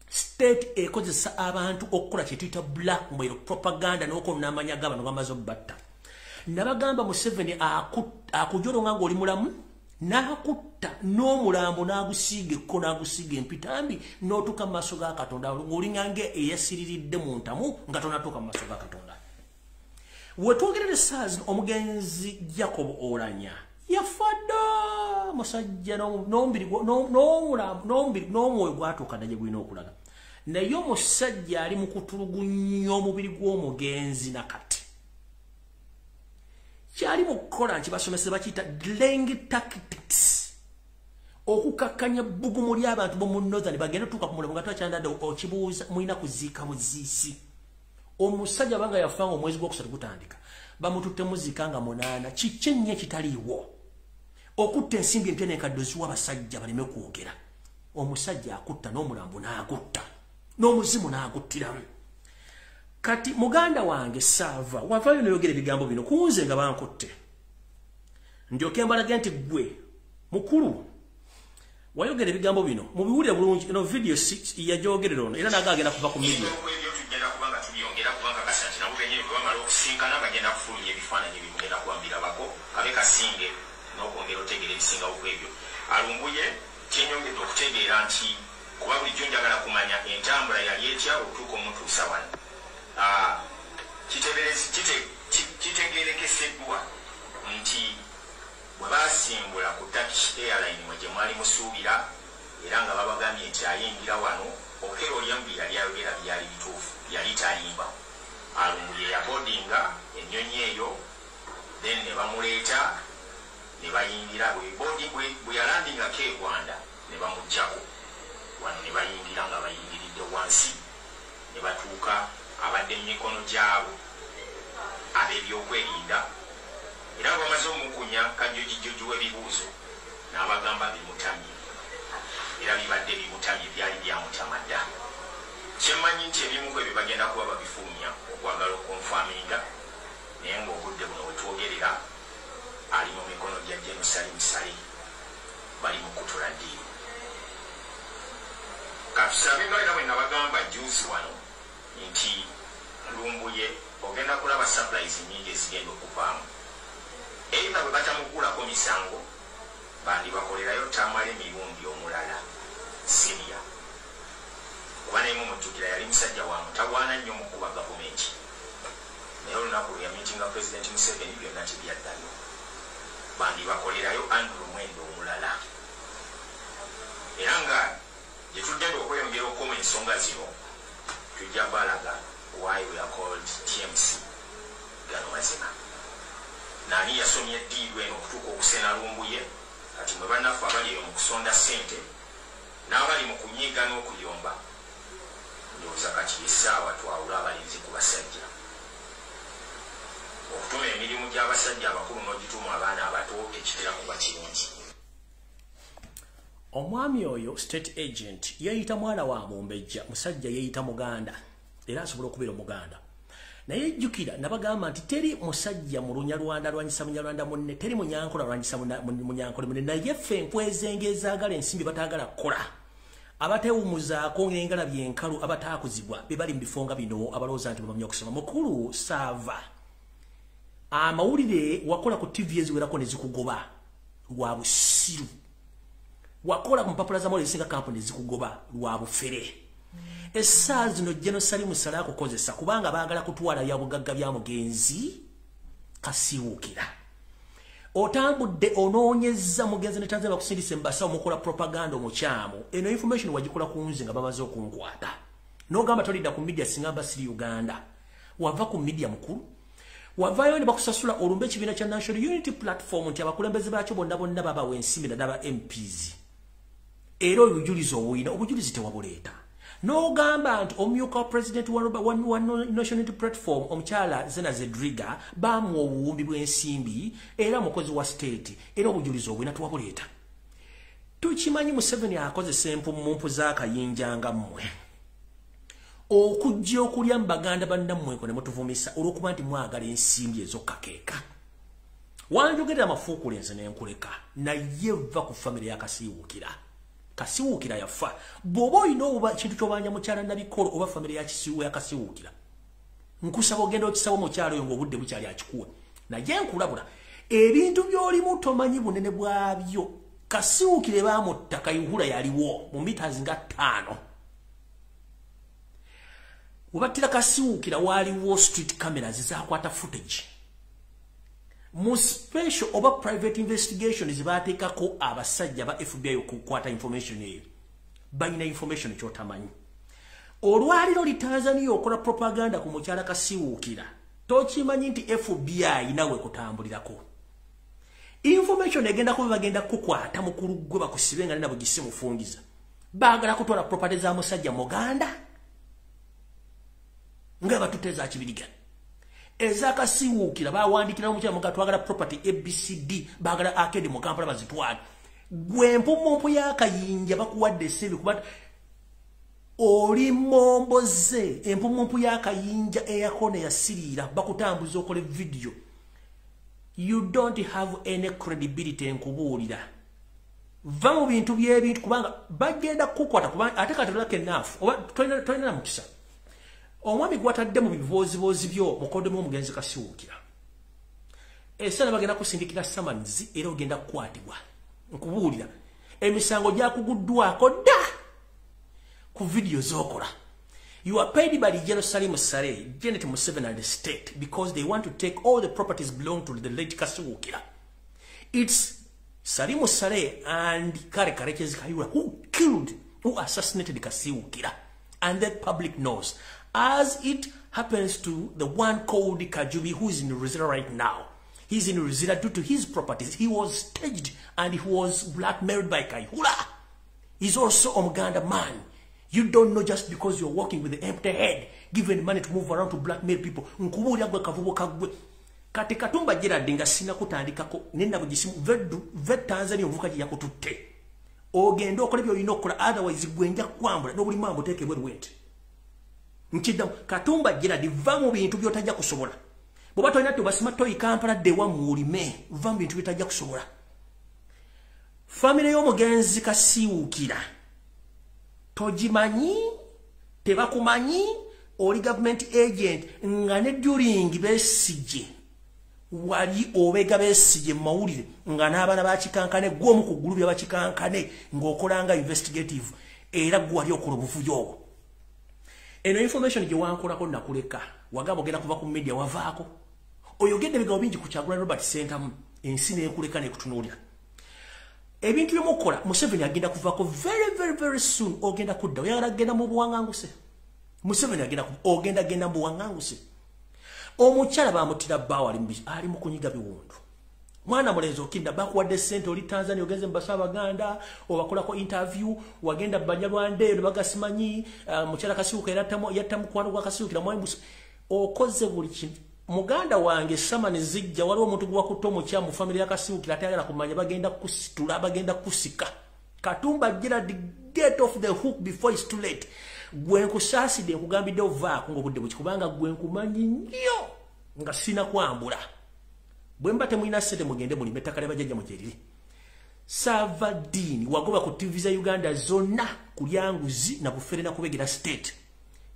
State ekozesa abantu okukola kye tuyita blackmail propaganda n'okunnamanya g'abantu bamaze obbatta. Nabagamba Museveni akujolonga ng'oli mulamu n'akutta n'omulambo n'agusiiga ekko n'agusiiga empitambi n'otuuka mu maaso ga Katonda ng'olingange eyasiriridde mu ntamu nga tonatuuka mu maaso ga Katonda. Wetwogerere saazi omugenzi Jacob Oranya yafadda musajja n'omwoyo gwatuuka naye gwina okulaga naye omusajja ali mu kutulugunya omubiri gw'omugenzi nakati. Kyali mu kukola nti basomesa bakiyita delaying tactics okukakkanya bbugumu ly'abantu b'omu northern bagenda tuuka ku mulimu nga twakyandadde okibuuza mulina kuziika muziisi. Omusajja banga yafanga omwezi gw'okusatu gutandika bamututte muziika nga 8 kiki ennyo ekitaliiwo okutta ensimbi empya n'enkaddoziwa abasajja baleme kwogera. Omusajja akutta n'omulambo n'agutta n'omuzimu n'aguttiramu. Kati muganda wange Sava wavaayo n'oyogera ebigambo bino kunze nga bankutte ndyoke mbalaga nti gwe mukulu wayogera ebigambo bino mubiwulire bulungi eno video yajogerera ono era nagagenda kuva ku media sinkana bagenda kufulumya ebifaananyi bimugenda kuwambira bako kabe kasinge n'okwongera otegera ebisinga okwebyo alumbuye kyenyongedde okutegeera nti kuba bulijjo njagala kumanya entambula yali etya okutuuka omutuusa wano kitegeerekeseddwa nti bwe basimbula ku Turkish Airline mwe gye mwali musuubira era nga babagambye nti ayingira wano okero olyamu yali ayogera byali bituufu yali tayimba alumbuye yabodinga ennyonyi eyo then ne bamuleeta ne bayingira bwe yalandingako e Rwanda ne bamuggyako wano ne bayingira nga bayingiridde wansi ne batuuka abadde mu mikono gyabo ab'ebyokwerinda era bamaze omukunya kajjojijjoji w'ebibuuzo n'abagamba bimutamye era bibadde bimutamye byali byamutama dda kyemmanyi nti ebimu ku ebyo bagenda kuba babifulumya okwagala okonfaminga naye ng'obudde buno wetwogerera ali mu mikono gya Jerusalem Sali bali mu kutula ddiiro katusabe nga era bwe nabagamba juzi wano nti Lumbuye ogenda kulaba supplies nnyingi ezigenda okuvaamu era bwe batamugulako misango bandibakolerayo tamala emirundi omulala siria kuba nayemu mujjukira yali musajja wa mutawaana nnyo mu kuba gavumenti naye olunaku lwe yamitinga President Museveni byonna tebyaddayo bandibakolerayo Andrew Mwendo omulala era nga gye tugenda okweyongera okukoma ensonga zino tujja balaga why we are called TMC gano mazima nani yasomye eddiiru eno okutuuka okusena Lumbuye kati mwe bannaffe abali eyo mu kusonda ssente n'abali mu kunyiiga n'okuyomba ndowooza kati essaawa twawula abalinzi ku basajja okutuma emirimu gy'abasajja abakulu n'ogituma abaana abato tekitera kuba kirungi. Omwami oyo state agent yayita mwana wa Mumbejja musajja yayita Muganda era asobola okubeera Muganda naye jjukira nabagamba nti teri musajja mu Lunyarwanda alwanyisa Munyarwanda munne teri Munyankole alwanyisa Munyankole munne naye ffe enkwezenge ezaagala ensimbi bataagala kukola abatewumuzaako ng'engala byenkalu abataakuzibwa be bali mu bifonga bino abalowooza nti bamanya okusoma mukulu saava amawulire wakola ku TV eziwerako ne zikugoba lwa busiru wakola ku mpapula za mawulire ezisinga kampuni ezikugoba lwa bufere essaawa zino Jenosali musala akukozesa kubanga baagala kutwala ya bugagga bya mugenzi kasiwukira otambudde onoonyezza mugenzi ne tanzania bakusindise mbasa omukola propaganda omukyamu eno information wagikola ku nze nga bamaze okunkwata n'ogamba tolidda ku media singa basiri Uganda wava ku media mukulu wavayo ne bakusasula olumbe ekibiina kya National Unity Platform nti abakulembeze baakyo bonna bonna babawa ensimbi n'aba MPs era obujulizi obuyina obujulizi tewabuleeta n'ogamba nti omumyuka wa president wa National Unity Platform omukyala Zena Zedriga bamuwa obuwumbi bw'ensimbi era mukozi wa state era obujulizi obuyina tewabuleeta tukimanyi Museveni akozesa empumumpu z'akayinja nga mmwe okujja okulya mu baganda bannammwe ne mutuvumisa olw'okuba nti mwagala ensimbi ez'okkakeeka wanjogerera amafuukule nze n'enkuleka naye va ku famire ya Kasiwukira yafa bw'oba olina oba kintu ky'obanja mukyala Nabikolo oba famire ya Kasiwukira nkusaba ogenda okisaba mukyala oyo ng'obudde bukyali akikuwa naye nkulabula ebintu by'olimu tomanyi bunene bwabyo Kasiwukire baamutta Kayihura yaliwo mu meters nga 5 Ubatira Kasiwukira waliwo street cameras zakwata footage mu special oba private investigation zibateekako abasajja ba FBI okukwata information eyo balina information kyotamanyi olwaliro li Tanzania okola propaganda ku mukyala Kasiwukira tokimanyi nti FBI nawe kutambulirako information egenda kuba bagenda kukwata mukulu gwe bakusibenga nabo gisimufungiza baagala kutwala property za musajja Muganda nga batuteza kibiriga eza Kasiwukira bawandikira omukyala Muganda twagala property ABCD baagala arcade mu Kampala bazitwala gwe empumumpu y'akayinja bakuwadde sebi kuba oli momboze empumumpu y'akayinja eyakone yasirira bakutambuza okole video you don't have any credibility nkubuulira. Va mu bintu by'ebintu kubanga bagenda kukwata kubanga ate katolaka enough oba tolina mukisa. Omwami gwatadde mu biboozibozi byo mukoddomu omugenzi Kasiwukira. Esana bagenda kusindikira summons era ogenda kukwatibwa. Nkubuulira emisango gyakuguddwako dda ku video z'okola. You are paid by the General Salim Sare, Janet Museveni and the state because they want to take all the properties belong to the late Kasiwukira. It's Salim Sare and Kare Karekezi Kayura who assassinated Kasiwukira. And the public knows. As it happens to the one called Kajubi who is in Ruzira right now. He's in Ruzira due to his properties. He was staged and he was blackmailed by Kayihura. He's also a Uganda man. You don't know just because you're walking with an empty head, given money to move around to blackmail people. Nkubuli agwe kavubo kagwe. Kati Katumba Gerald nga sina kutandikako nenda bugisimu vet Tanzania ovuka yako tutte. Ogendo okola byo yinokola otherwise gwenja kwambula no buli mambo teke bwe went. Nkidda Katumba Gerald va mu bintu byotajja kusobola. Bwe batolina to basima toyi Kampala de wa mulime va mu bintu byotajja kusobola. Family y'omugenzi Kasiwukira. Tojimanyi tebakumanyi oli government agent nga ne during besije wali obega besije mawulire nga n'abana bakikankane gwomu ku group y'abakikankane ng'okolanga investigative era gwali okola obuvuyo. Eno information gye wankolako nakuleka wagamba ogenda kuva ku media wavaako oyogedde bigambo bingi ku Kyagulanyi Robert Center ensi n'ekuleka n'ekutunuulira. Ebintu byomukola Museveni agenda kuvako very soon ogenda kudda oyagala genda mu buwanganguse. Museveni agenda ogenda mu buwanganguse. Omukyala bamutira bawa ali mu kunyiga biwundu. Mwana mulenzi okinda bakuwadde sente oli Tanzania ogenze mbasa Abaganda obakolako interview wagenda Banyarwanda eno bagasimanyi mukyala Kasiwukira yattamu kwano gwa Kasiwukira mwembusi okoze buli kintu. Muganda wange samani zijja waliwo omuntu gwa kutomo kya mu family ya Kasiwukira atayagala kumanya bagenda kusitula bagenda kusika. Katumba Gerald get off the hook before it's too late. Gwe nkusaside nkugambidde ovaako ng'obudde buki kubanga gwe nkumanyi nnyo nga sina kwambula. Bwe mba temulina ssente mugende mulime ettaka lya bajjajja mukyeriri. Savadini wagoba ku TV za Uganda zonna ku lyanguzi na bufere na kubegera state.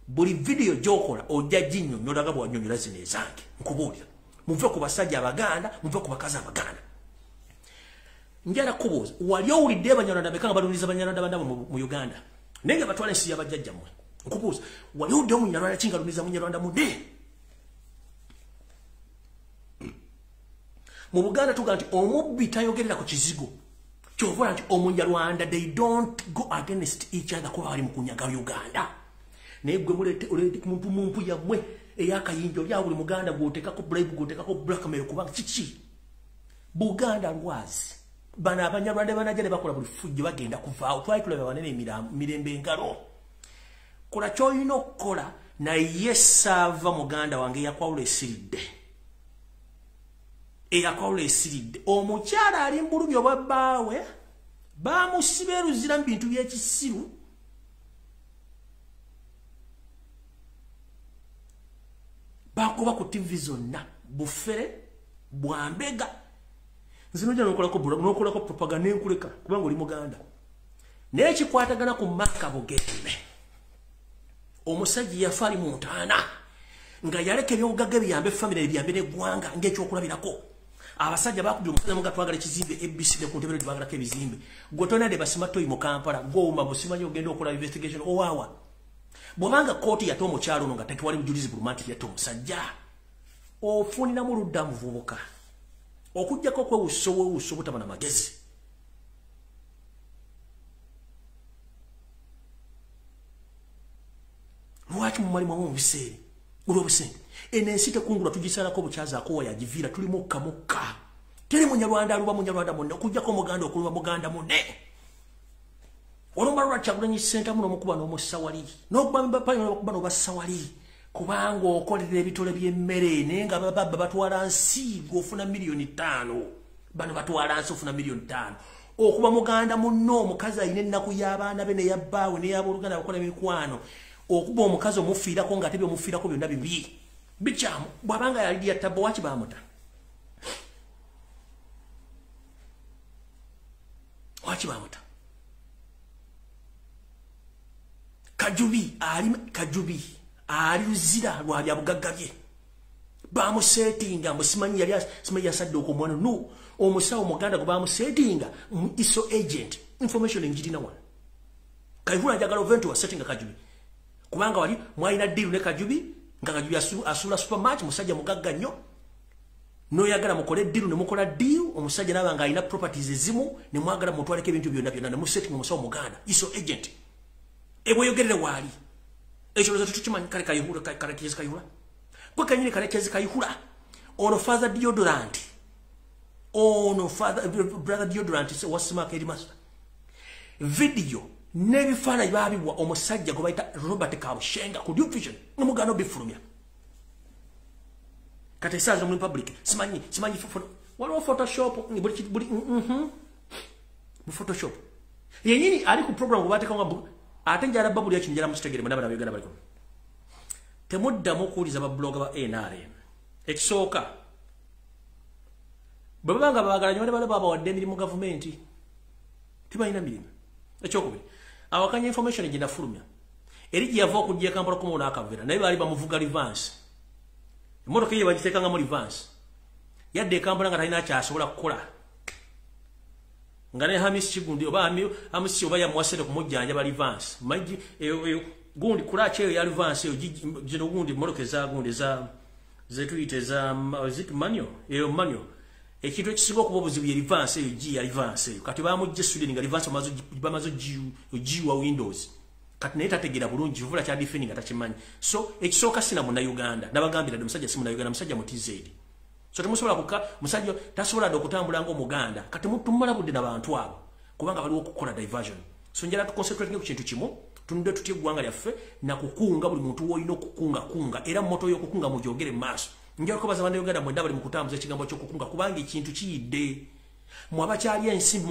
Buli video jokola ojja jinnyonnyola nga bw'annyonnyola zino ezange nkubuulira. Muve ku basajja Abaganda, muve ku bakazi Abaganda. Njala kubuuza wali owulidde Abanyarwanda beka nga balumiriza Abanyarwanda bandabo mu Uganda. Nenge batwala ensi y'abajjajja mmwe. Nkubuuza wali owulidde Omunyarwanda ki nga alumiriza Munyarwanda munne? Mu Buganda tuga nti omubbi tayogerera ku kizigo. Kyova nti Omunyarwanda they don't go against each other kuba bali mu kunyaga Uganda. Negwe mulete mumpu yammwe eyakayinjo lya buli Muganda gwotekako bribe gwotekako blackmail kubanga kiki. Buganda lwazi. Bana Abanyarwanda banajja bakola buli fujjo bagenda kuvaawo twali tulaba banene mirembe engalo. Kola ky'olina okukola naye saava Muganda wange yakwawula esiridde. Eyakwawula esiridde. Omukyala ali mbulubyo bwa bbaawe bamusiba eruzira mu bintu by'ekisiru. Bakuba ku TV zonna bufere bwambega. Nzino jano nokolako propaganda enkuleka kubanga oli Muganda. N'ekikwatagana ku makabogette. Omusajja yafaali mu ntaana nga yaleka ebyobugagga biyambe family ebiyambe n'eggwanga ng'ekyokulabirako. Abasajja bakubye omusajja muga twagala ekizimbe ABC ne ku ntebero twagalako ebizimbe. Gwe tonadde basima toyi mu Kampala gw'owuma busimanyi ogenda okola investigation owaawa. Bwabanga kooti yate omukyalo ono nga takiwali bujulizi bulumanti yate omusajja ofuniramu ludda muvubuka okujjako kwewusso butaba na magezi. Lwaki mumalimu mu biseera olw'obusente enensi tekungulwa tugisalako bukyazaako wayagiviira tuli mukka teri Munyarwanda aluba Munyarwanda munne okujjako Muganda okuluba Muganda munne. Olumba lwa Kyagulanyi Center muno mukuba n'omusawali n'okubamba payo n'okuba n'obasawali kubanga okolera ebitole by'emmere nenga babba batwala nsi gofuna $5 million bano batwala nsi ofuna $5 million okuba Muganda munno omukazi ayina ennaku y'abaana be ne yabbaawe ne y'abooluganda bakola mikwano okuba omukazi omufiirako ng'ate byomufiirako byonna bibi bikyamu bw'abanga yali yattabba waki baamuta Lwaki bamuta? Kajubi ali luzira lwa bya bugagga bye. Bamusetinga musimanyi yali simanyi yasadde okumwana no omusawo muganda gwe bamusetinga iso agent information engirina wano. Kayihura njagala ovento wa setting Kajubi. Kubanga wali mwalina deal ne Kajubi nga Kajubi asula supermarket musajja mugagga nnyo. No yagala mukole deal ne mukola deal omusajja nabanga alina properties ezimu ne mwagala mutwaleke ebintu byonna ne musetting omusawo muganda iso agent. Ebwe yogerere wali. Ekyo lozo tukimanyi kale Kayihura kale kizi Kayihura. Kwa kanyine kale kizi Kayihura. Ono father deodorant. Ono father brother deodorant was smart headmaster. Video nebifaananyi baabibwa omusajja gwe bayita Robert Kabushenga ku Duke Vision nomugano bifulumya. Kati saza mu public simanyi waliwo Photoshop buli mu Photoshop. Yenyini ali ku program gwe bateka nga ate njala babuli yakinjala mustegere mwana bana Uganda baliko. Temuddamu kuuliza ba blogger ba NRM. Ekisooka babanga babagala nyo bale baba wadde emirimu government tibalina mirimu. Ekyokubiri awakanya information egenda fulumya eri yava okujja Kampala ko mona akavera naye bali bamuvuga reverse emotoka ye bagitekanga mu reverse yadde Kampala nga talina kyasobola kukola ngane Hamis Kigundi oba Hamis oba yamwasere kumujjanja ba reverse maji gundi kulache eyo ya reverse jino gundi motoka za gundi za zetuyite za zik manual eyo manual ekintu ekisinga okuba obuzibu ye reverse eyo ya reverse eyo kati bamujje student nga reverse bamazo jiwa Windows kati naye tategera bulungi vula kya defending atakimanyi so ekisooka sina mu Uganda nabagambira musajja simu na Uganda musajja mu TZ so temusobola kuka musajja tasobola okutambula ngo Muganda kati mutumala budde nabantu abo kubanga baliwo okukola diversion so njala tuconcentrate ku kintu kimu tunde tutye gwanga lyaffe na kukunga buli muntu woyino kukunga era moto yo kukunga mujogere maso njalo ko bazabande Uganda mwenda bali mukutambuza ekigambo kyo kukunga kubanga ekintu kiyidde mwabakyali ensimbi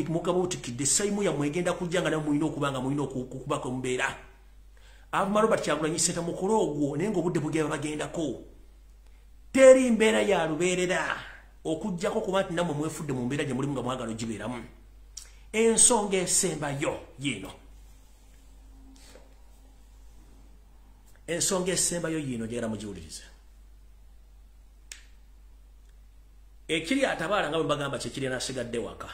mugabutikidde saimu ya mwegenda kujjanga na muyino okubanga muyino okubako mbeera Abuma Robert Kyagulanyi senta mukolo ogwo naye ng'obudde bugenda bagendako teri mbeera ya lubeerera okujjako kuba nti nammwe mwefudde mu mbeera gye mulimu nga mwagala ogibeeramu ensonga esembayo yino gyera mugiwulirize ekiri atabaala nga bwe bagamba kyekiri nasigadde waka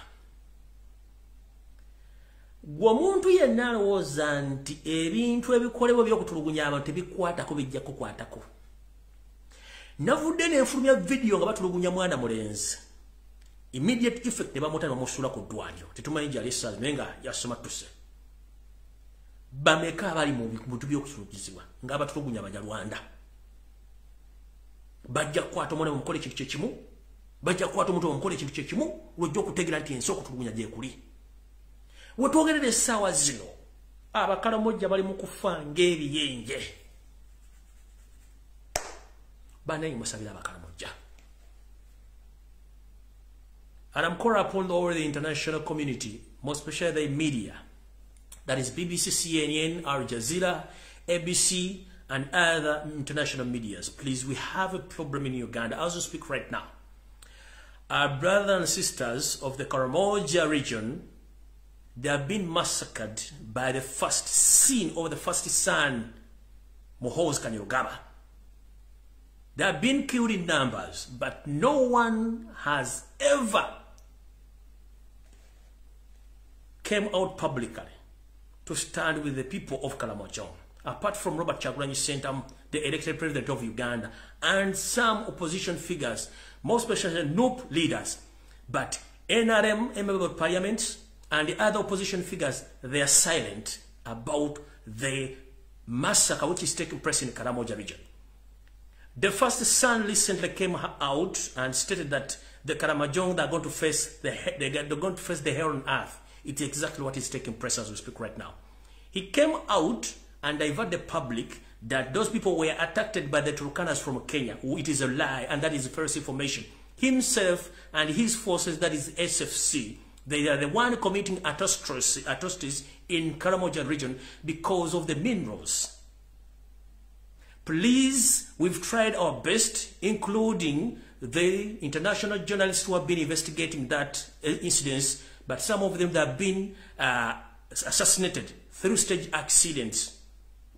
gwe muntu yenna alowooza nti ebintu ebikolebwa by'okutulugunya abantu tebikwatako bijja kukwatako navudde n'enfulumya video nga batulugunya mwana mulenzi immediate effect ne bamutana bamusuula ku ddwaliro tetumanyi gyali essaazi naye nga yasoma tuse bameka abali mu bintu by'okutulugizibwa ng'abatulugunya Abanyarwanda bajja kukwata omwana bamukole ekintu kyekimu bajja kukwata omuntu bamukole ekintu kyekimu lwojja okutegeera nti ensi okutulugunya gyekuli wetwogerera essaawa zino abakalamojja bali mu kufa ng'ebiyenje banaye musabira abakalamojja and I'm calling upon all the international community, most especially the media, that is BBC, CNN, Al Jazeera, ABC, and other international medias. Please, we have a problem in Uganda. As we speak right now, our brothers and sisters of the Karamoja region, they have been massacred by the first son, Muhoozi Kainerugaba. They have been killed in numbers, but no one has ever came out publicly to stand with the people of Karamoja. Apart from Robert Kyagulanyi Ssentamu, the elected president of Uganda, and some opposition figures, most especially NUP leaders, but NRM, Member of Parliament, and the other opposition figures, they are silent about the massacre which is taking place in the Karamoja region. The first son recently came out and stated that the Karamojong are going to face the hell on earth. It's exactly what is taking place as we speak right now. He came out and diverted the public that those people were attacked by the Turkanas from Kenya. It is a lie, and that is false information. Himself and his forces, that is SFC, they are the one committing atrocities in Karamoja region because of the minerals. Please, we've tried our best, including the international journalists who have been investigating that incidents, but some of them that have been assassinated through stage accidents.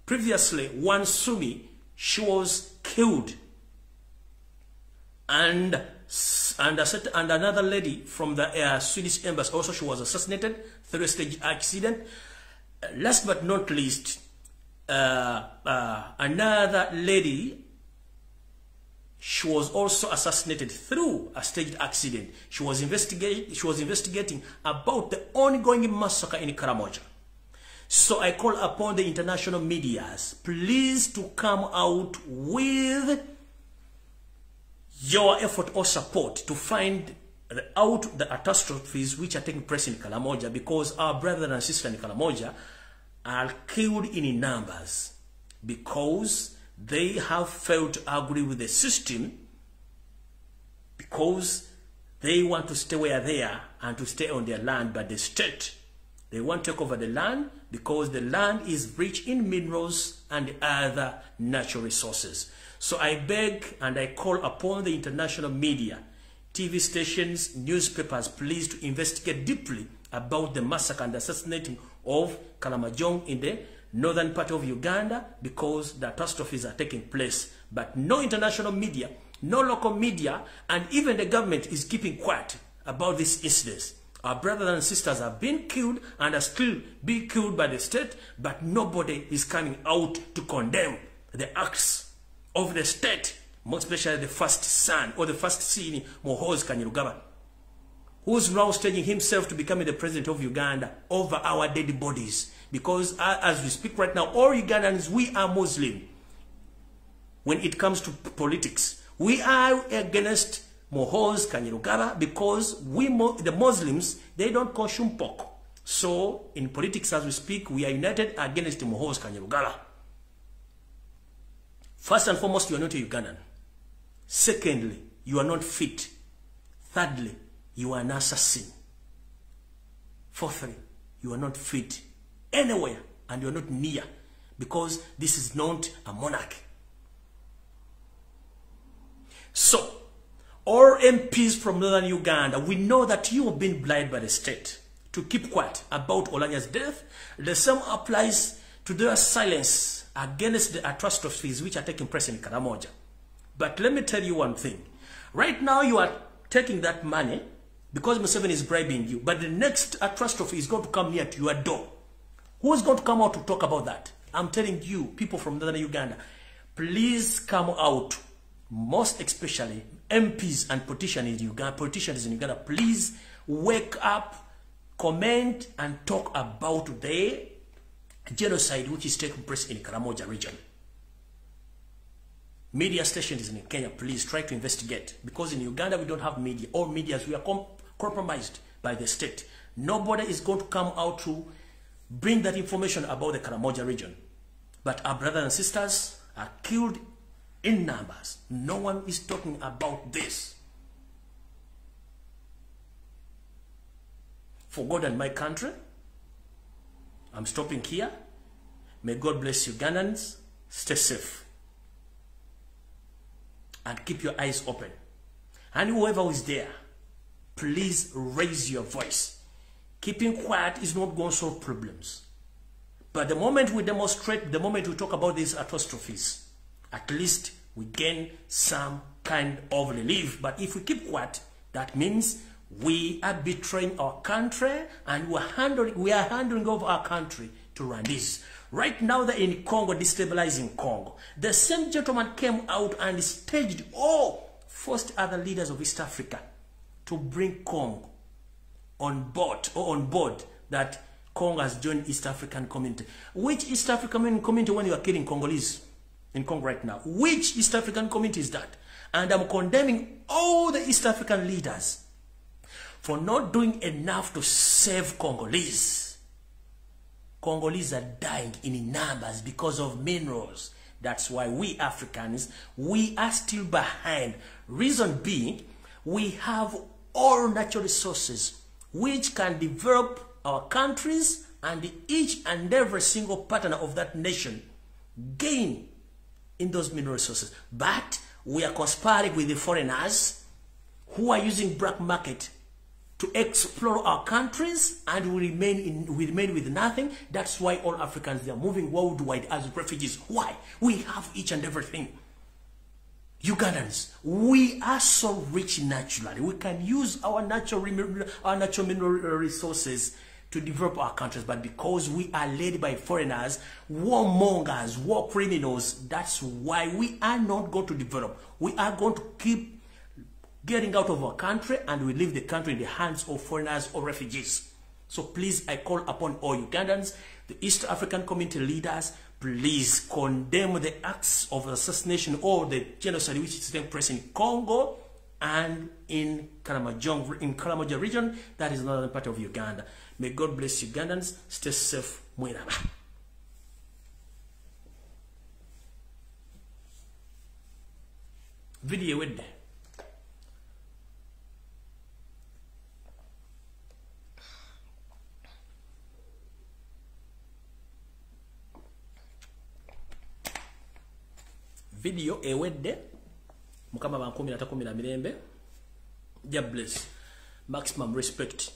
Previously, one Sumi, she was killed, and another lady from the Swedish embassy also, she was assassinated through a stage accident. Last but not least, another lady, she was also assassinated through a staged accident. She was investigating about the ongoing massacre in Karamoja. So I call upon the international medias, please to come out with your effort or support to find out the catastrophes which are taking place in Karamoja, because our brothers and sisters in Karamoja are killed in numbers because they have failed to agree with the system, because they want to stay where they are and to stay on their land, but the state, they want to take over the land because the land is rich in minerals and other natural resources. So I beg and I call upon the international media, TV stations, newspapers, please to investigate deeply about the massacre and assassinating of Kalamajong in the northern part of Uganda, because the catastrophes are taking place. But no international media, no local media, and even the government is keeping quiet about these incidents. Our brothers and sisters have been killed and are still being killed by the state, but nobody is coming out to condemn the acts of the state, more especially the first son or the first son, Muhoozi Kainerugaba, who's now staging himself to becoming the president of Uganda over our dead bodies. Because as we speak right now, all Ugandans, we are Muslim. When it comes to politics, we are against Muhoozi Kainerugaba because the Muslims, they don't consume pork. So in politics as we speak, we are united against Muhoozi Kainerugaba. First and foremost, you are not a Ugandan. Secondly, you are not fit. Thirdly, you are an assassin. Fourthly, you are not fit anywhere and you are not near, because this is not a monarchy. So, all MPs from northern Uganda, we know that you have been blinded by the state to keep quiet about Olanya's death. The same applies to their silence against the atrocities which are taking place in Karamoja. But let me tell you one thing. Right now you are taking that money because Museveni is bribing you, but the next atrocity is going to come near to your door. Who is going to come out to talk about that? I'm telling you, people from northern Uganda, please come out, most especially MPs and politicians in Uganda, please wake up, comment and talk about the genocide which is taking place in Karamoja region. Media stations in Kenya, please try to investigate, because in Uganda we don't have media. All medias, we are compromised by the state. Nobody is going to come out to bring that information about the Karamoja region. But our brothers and sisters are killed in numbers. No one is talking about this. For God and my country, I'm stopping here. May God bless Ugandans. Stay safe. And keep your eyes open. And whoever is there, please raise your voice. Keeping quiet is not going to solve problems. But the moment we demonstrate, the moment we talk about these catastrophes, at least we gain some kind of relief. But if we keep quiet, that means we are betraying our country and we are handing over our country to run this. Right now they're in Congo, destabilizing Congo. The same gentleman came out and staged forced other leaders of East Africa to bring Congo on board that Congo has joined East African community. Which East African community when you are killing Congolese in Congo right now? Which East African community is that? And I'm condemning all the East African leaders for not doing enough to save Congolese. Congolese are dying in numbers because of minerals. That's why we Africans, we are still behind. Reason being, we have all natural resources which can develop our countries, and each and every single partner of that nation gain in those mineral resources. But We are conspiring with the foreigners who are using black market to explore our countries, and we remain with nothing. That's why all Africans, they are moving worldwide as refugees. Why? We have each and everything. Ugandans, we are so rich naturally. We can use our natural mineral resources to develop our countries, but because we are led by foreigners, warmongers, war criminals, that's why we are not going to develop. We are going to keep getting out of our country, and we leave the country in the hands of foreigners or refugees. So please, I call upon all Ugandans, the East African community leaders, please condemn the acts of assassination or the genocide which is taking place in Congo and in Kalamajong region, that is another part of Uganda. May God bless Ugandans. Stay safe. Mwiraba. Video with them. Video ewedde mukama bankumi natakumira mirembe. God bless. Maximum respect.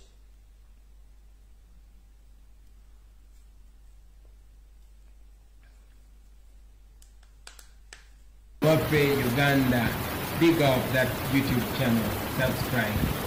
Ewaffe Uganda, big up that YouTube channel, subscribe.